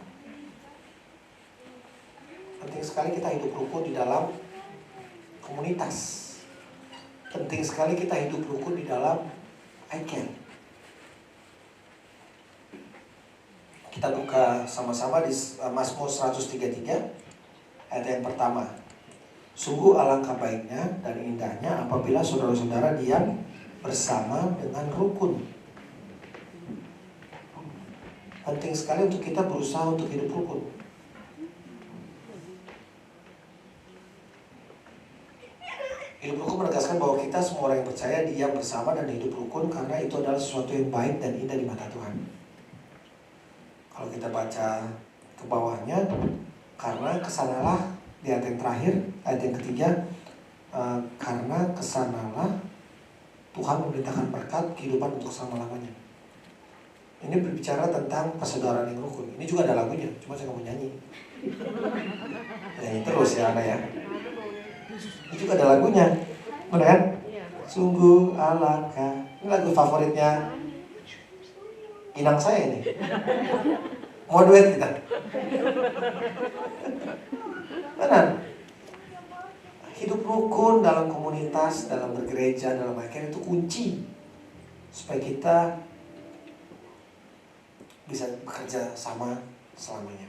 Penting sekali kita hidup rukun di dalam komunitas. Penting sekali kita hidup rukun di dalam ICAN. Kita buka sama-sama di Mazmur 133 ayat yang pertama. Sungguh alangkah baiknya dan indahnya apabila saudara-saudara diam bersama dengan rukun. Penting sekali untuk kita berusaha untuk hidup rukun. Hidup rukun menegaskan bahwa kita semua orang yang percaya diam bersama dan hidup rukun karena itu adalah sesuatu yang baik dan indah di mata Tuhan. Kalau kita baca ke bawahnya, karena kesanalah di ayat yang terakhir, ayat yang ketiga, karena kesanalah Tuhan memerintahkan berkat kehidupan untuk selama-lamanya. Ini berbicara tentang persaudaraan yang rukun. Ini juga ada lagunya, cuma saya nggak mau nyanyi. Nyanyi terus ya Anda ya. Ini juga ada lagunya, benar kan? Sungguh alangkah. Ini lagu favoritnya inang saya ini. Mau duet kita? Benar. Hidup rukun dalam komunitas, dalam bergereja, dalam ICAN itu kunci supaya kita bisa bekerja sama selamanya.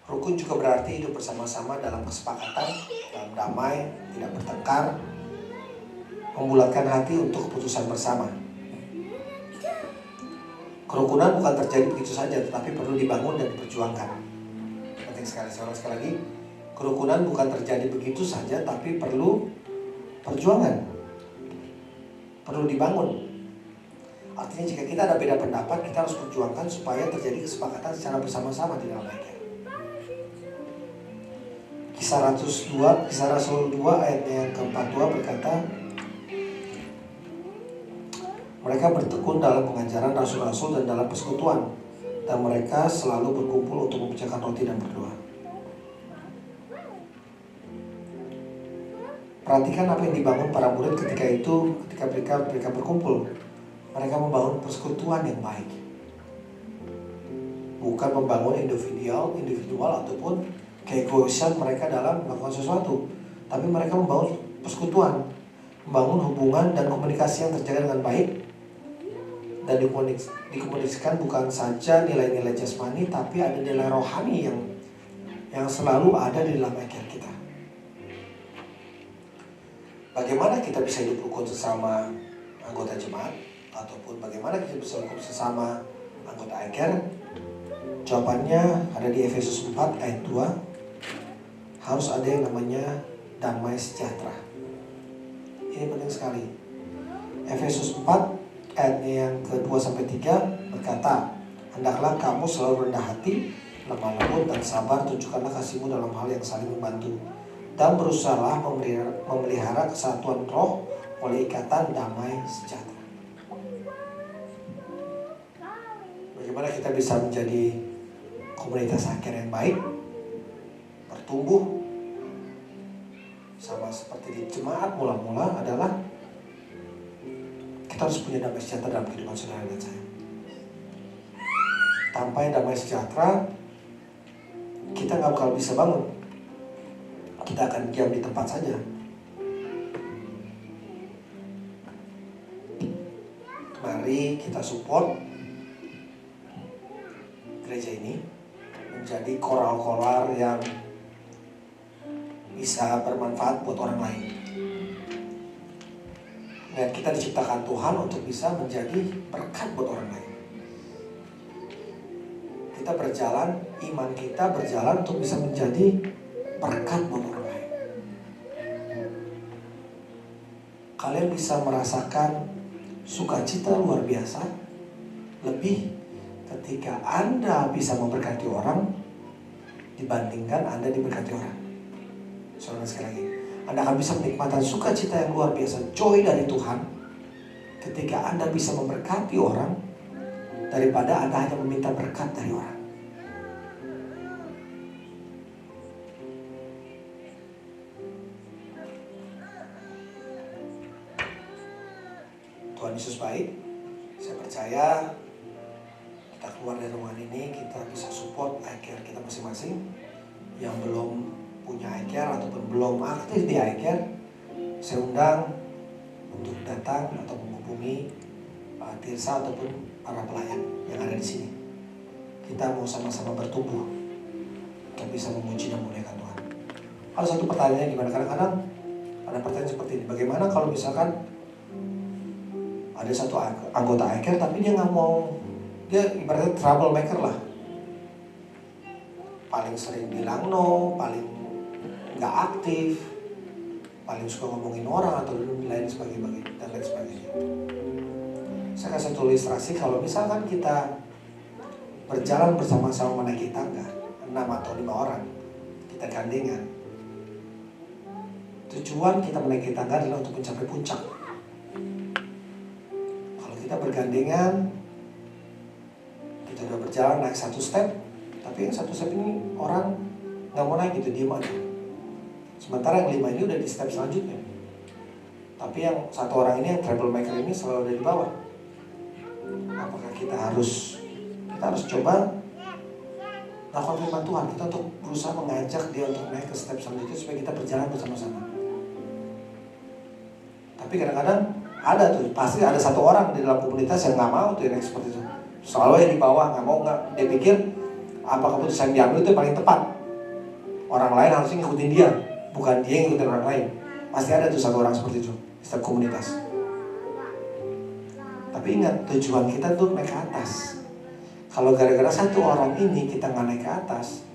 Rukun juga berarti hidup bersama-sama dalam kesepakatan, dalam damai, tidak bertengkar, membulatkan hati untuk keputusan bersama. Kerukunan bukan terjadi begitu saja, tetapi perlu dibangun dan diperjuangkan. Penting sekali, sekali lagi. Kerukunan bukan terjadi begitu saja, tapi perlu perjuangan. Perlu dibangun. Artinya jika kita ada beda pendapat, kita harus perjuangkan supaya terjadi kesepakatan secara bersama-sama di dalam ICAN. Kisah Rasul 2 ayat yang ke-42 berkata, mereka bertekun dalam pengajaran rasul-rasul dan dalam persekutuan, dan mereka selalu berkumpul untuk memecahkan roti dan berdoa. Perhatikan apa yang dibangun para murid ketika mereka berkumpul. Mereka membangun persekutuan yang baik, bukan membangun individual ataupun keegoisan mereka dalam melakukan sesuatu, tapi mereka membangun persekutuan, membangun hubungan dan komunikasi yang terjaga dengan baik, dan dikomunikasikan bukan saja nilai-nilai jasmani, tapi ada nilai rohani yang selalu ada di dalam ICAN kita. Bagaimana kita bisa hidup rukun sesama anggota jemaat, ataupun bagaimana kita bisa rukun sesama anggota ICAN? Jawabannya ada di Efesus 4 ayat 2. Harus ada yang namanya damai sejahtera. Ini penting sekali. Efesus 4 ayatnya yang ke-2-3 berkata, hendaklah kamu selalu rendah hati, lemah lembut dan sabar, tunjukkanlah kasihmu dalam hal yang saling membantu, dan berusahalah memelihara kesatuan roh oleh ikatan damai sejahtera. Bagaimana kita bisa menjadi komunitas ICAN yang baik, bertumbuh sama seperti di jemaat mula-mula adalah kita harus punya damai sejahtera dalam kehidupan saudara dan saya. Tanpa damai sejahtera, kita nggak bakal bisa bangun. Kita akan diam di tempat saja. Mari kita support gereja ini menjadi koral-koral yang bisa bermanfaat buat orang lain. Dan kita diciptakan Tuhan untuk bisa menjadi berkat buat orang lain. Kita berjalan, iman kita berjalan untuk bisa menjadi berkat buat orang lain. Kalian bisa merasakan sukacita luar biasa lebih ketika Anda bisa memberkati orang dibandingkan Anda diberkati orang. Saudara sekali lagi, Anda akan bisa menikmati sukacita yang luar biasa, joy dari Tuhan ketika Anda bisa memberkati orang daripada Anda hanya meminta berkat dari orang. Tuhan Yesus baik. Saya percaya kita keluar dari ruangan ini kita bisa support iCare kita masing-masing. Yang belum punya iCare ataupun belum aktif di iCare, saya undang untuk datang atau menghubungi Tirsa ataupun para pelayan yang ada di sini. Kita mau sama-sama bertumbuh untuk bisa memuji dan memuliakan Tuhan. Ada satu pertanyaan di mana kadang-kadang ada pertanyaan seperti ini. Bagaimana kalau misalkan ada satu anggota iCare tapi dia nggak mau, dia ibaratnya troublemaker lah, paling sering bilang no, paling nggak aktif, paling suka ngomongin orang atau lain sebagainya dan lain sebagainya. Saya kasih satu ilustrasi, kalau misalkan kita berjalan bersama-sama menaiki tangga 6 atau 5 orang, kita gandengan. Tujuan kita menaiki tangga adalah untuk mencapai puncak. Kalau kita bergandengan, kita udah berjalan naik satu step, tapi yang satu step ini orang nggak mau naik gitu, diem aja. Sementara yang 5 ini udah di step selanjutnya. Tapi yang satu orang ini, yang troublemaker ini selalu ada di bawah. Apakah kita harus coba lakukan firman Tuhan, kita untuk berusaha mengajak dia untuk naik ke step selanjutnya supaya kita berjalan bersama-sama. Tapi kadang-kadang ada tuh, pasti ada satu orang di dalam komunitas yang nggak mau tuh yang seperti itu. Selalu yang di bawah nggak mau, dia pikir apa keputusan yang diambil itu yang paling tepat. Orang lain harusnya ngikutin dia, bukan dia yang ngikutin orang lain. Pasti ada tuh satu orang seperti itu di setiap komunitas. Tapi ingat, tujuan kita tuh naik ke atas. Kalau gara-gara satu orang ini kita nggak naik ke atas,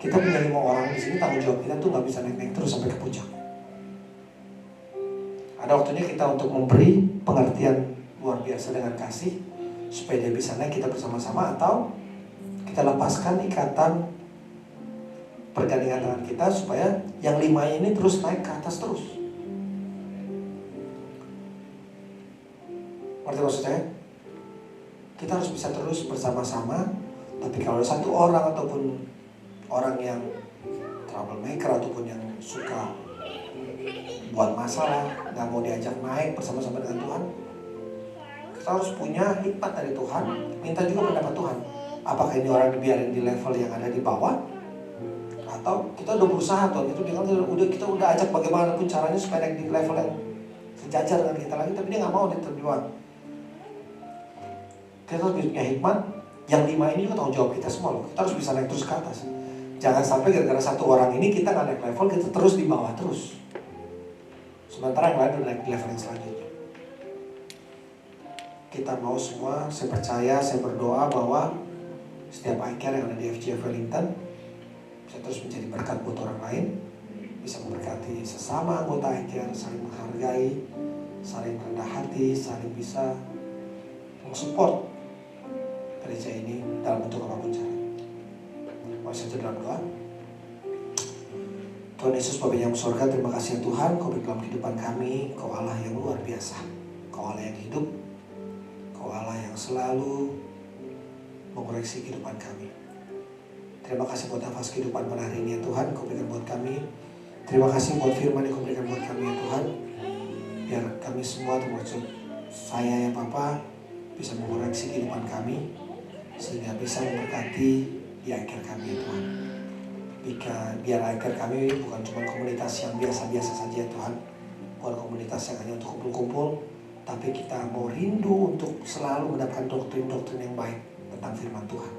kita punya 5 orang di sini, tanggung jawab kita tuh nggak bisa naik terus sampai ke puncak. Ada waktunya kita untuk memberi pengertian luar biasa dengan kasih supaya dia bisa naik, kita bersama-sama, atau kita lepaskan ikatan pergandengan tangan kita supaya yang 5 ini terus naik ke atas terus. Ngerti maksud saya? Kita harus bisa terus bersama-sama. Tapi kalau satu orang ataupun orang yang troublemaker ataupun yang suka buat masalah, nggak mau diajak naik bersama-sama dengan Tuhan, kita harus punya hikmat dari Tuhan. Minta juga pendapat Tuhan. Apakah ini orang dibiarin di level yang ada di bawah, atau kita udah berusaha Tuhan, kita udah ajak bagaimanapun caranya supaya naik di level yang sejajar dengan kita lagi, tapi dia nggak mau diterima. Kita harus punya hikmat. Yang 5 ini juga tanggung jawab kita semua loh. Kita harus bisa naik terus ke atas. Jangan sampai gara-gara satu orang ini kita nggak naik level, kita terus di bawah terus. Sementara yang lain udah naik di level yang selanjutnya. Kita mau semua, saya percaya, saya berdoa bahwa setiap iCare yang ada di FGF Wellington bisa terus menjadi berkat buat orang lain, bisa memberkati sesama anggota iCare, saling menghargai, saling rendah hati, saling bisa mensupport gereja ini dalam bentuk apapun cara. Mari saja dalam doa. Tuhan Yesus, Bapa yang surga, terima kasih Tuhan, Kau dalam kehidupan kami, Kau Allah yang luar biasa, Kau Allah yang hidup, Kau Allah yang selalu mengoreksi kehidupan kami. Terima kasih buat nafas kehidupan pada hari ini ya Tuhan, Kau berikan buat kami. Terima kasih buat firman yang Kau berikan buat kami ya Tuhan. Biar kami semua, termasuk saya ya Bapa, bisa mengoreksi kehidupan kami, sehingga bisa memberkati di iCare kami ya Tuhan. Biar iCare kami bukan cuma komunitas yang biasa-biasa saja ya Tuhan, bukan komunitas yang hanya untuk kumpul-kumpul, tapi kita mau rindu untuk selalu mendapatkan doktrin-doktrin yang baik tentang firman Tuhan.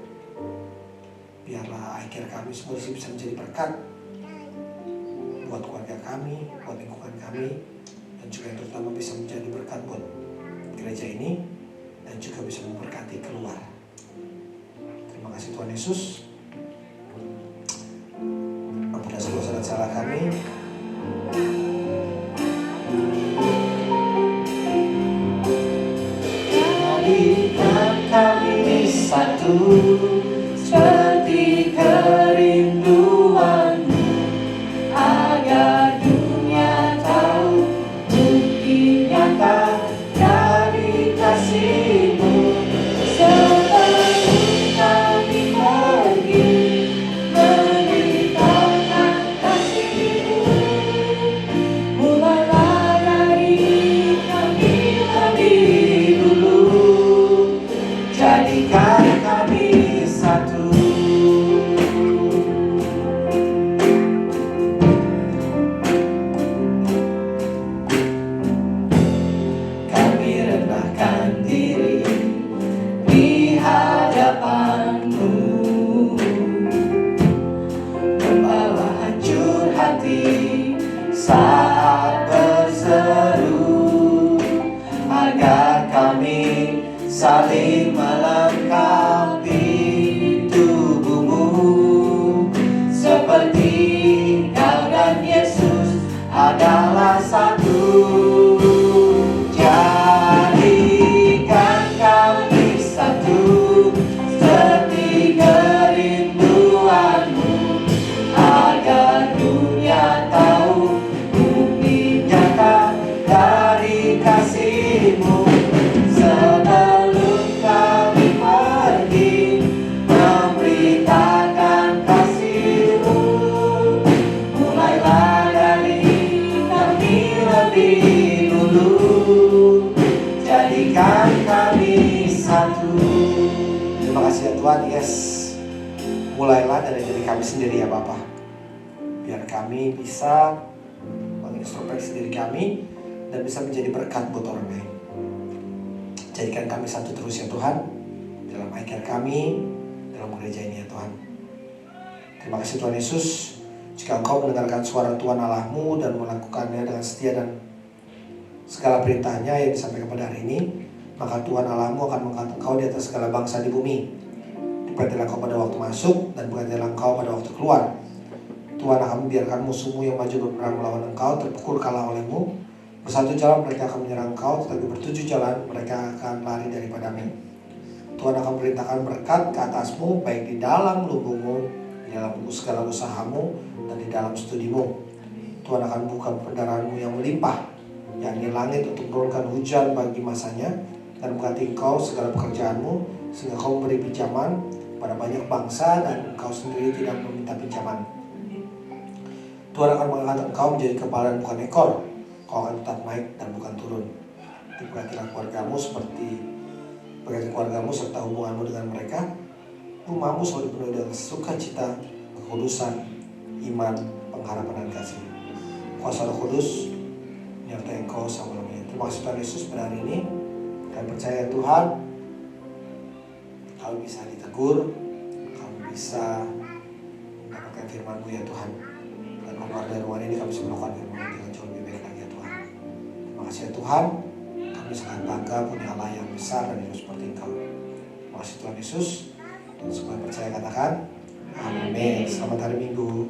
Biarlah iCare kami semua bisa menjadi berkat buat keluarga kami, buat lingkungan kami, dan juga yang terutama bisa menjadi berkat buat gereja ini, dan juga bisa memberkati keluar. Terima kasih Tuhan Yesus. Ampunilah segala dosa dan salah kami. Jadikan kami satu seperti kerinduan-Mu, agar dunia tahu bukti nyata dari kasih-Mu. Sebelum kami pergi memberitakan kasih-Mu, mulailah dari kami lebih dulu. Jadikan kami saat berseru, agar kami saling melengkapi tubuhmu, seperti Kau dan Yesus adalah satu. Jadikan kami satu seperti kerinduanmu, agar dunia tahu bukti nyata dari kasih-Mu. Sebelum kami pergi memberitakan kasih-Mu, mulailah dari kami lebih dulu. Jadikan kami satu. Terima kasih ya Tuhan. Yes, mulailah dari diri kami sendiri ya Bapa, biar kami bisa mengintrospeksi diri kami dan bisa menjadi berkat buat orang lain. Jadikan kami satu terus ya Tuhan, dalam ICARE kami, dalam gereja ini ya Tuhan. Terima kasih Tuhan Yesus. Jika Engkau mendengarkan suara Tuhan Allah-Mu dan melakukannya dengan setia dan segala perintahnya yang disampaikan pada hari ini, maka Tuhan Allah-Mu akan mengangkat Engkau di atas segala bangsa di bumi. Diberkatilah Engkau pada waktu masuk dan diberkatilah Engkau pada waktu keluar. Tuhan akan membiarkan musuhmu yang maju berperang melawan Engkau terpukul kalah oleh-Mu. Bersatu jalan mereka akan menyerang Engkau, tetapi bertujuh jalan mereka akan lari daripadamu. Tuhan akan perintahkan berkat ke atasmu, baik di dalam lubungmu, di dalam segala usahamu, dan di dalam studimu. Tuhan akan buka pendarahanmu yang melimpah, yakni langit untuk menurunkan hujan bagi masanya, dan memberkati engkau segala pekerjaanmu, sehingga kau memberi pinjaman pada banyak bangsa dan engkau sendiri tidak meminta pinjaman. Tuhan akan mengangkat engkau menjadi kepala dan bukan ekor. Kau akan tetap naik dan bukan turun. Diberkatilah keluargamu berkati keluargamu serta hubunganmu dengan mereka. Rumahmu selalu dipenuhi dengan sukacita, kekudusan, iman, pengharapan dan kasih. Kuasa Roh Kudus menyertai engkau selama-lamanya. Terima kasih Tuhan Yesus pada hari ini. Kami percaya Tuhan, kami bisa ditegur, kami bisa mendapatkan firman-Mu ya Tuhan. Dan keluar dari ruangan ini kami bisa melakukan firman-Mu dengan jauh lebih baik lagi ya Tuhan. Terima kasih ya Tuhan, kami sangat bangga punya Allah yang besar dan hidup seperti Engkau. Terima kasih Tuhan Yesus. Dan semua yang percaya katakan, amin. Selamat hari Minggu.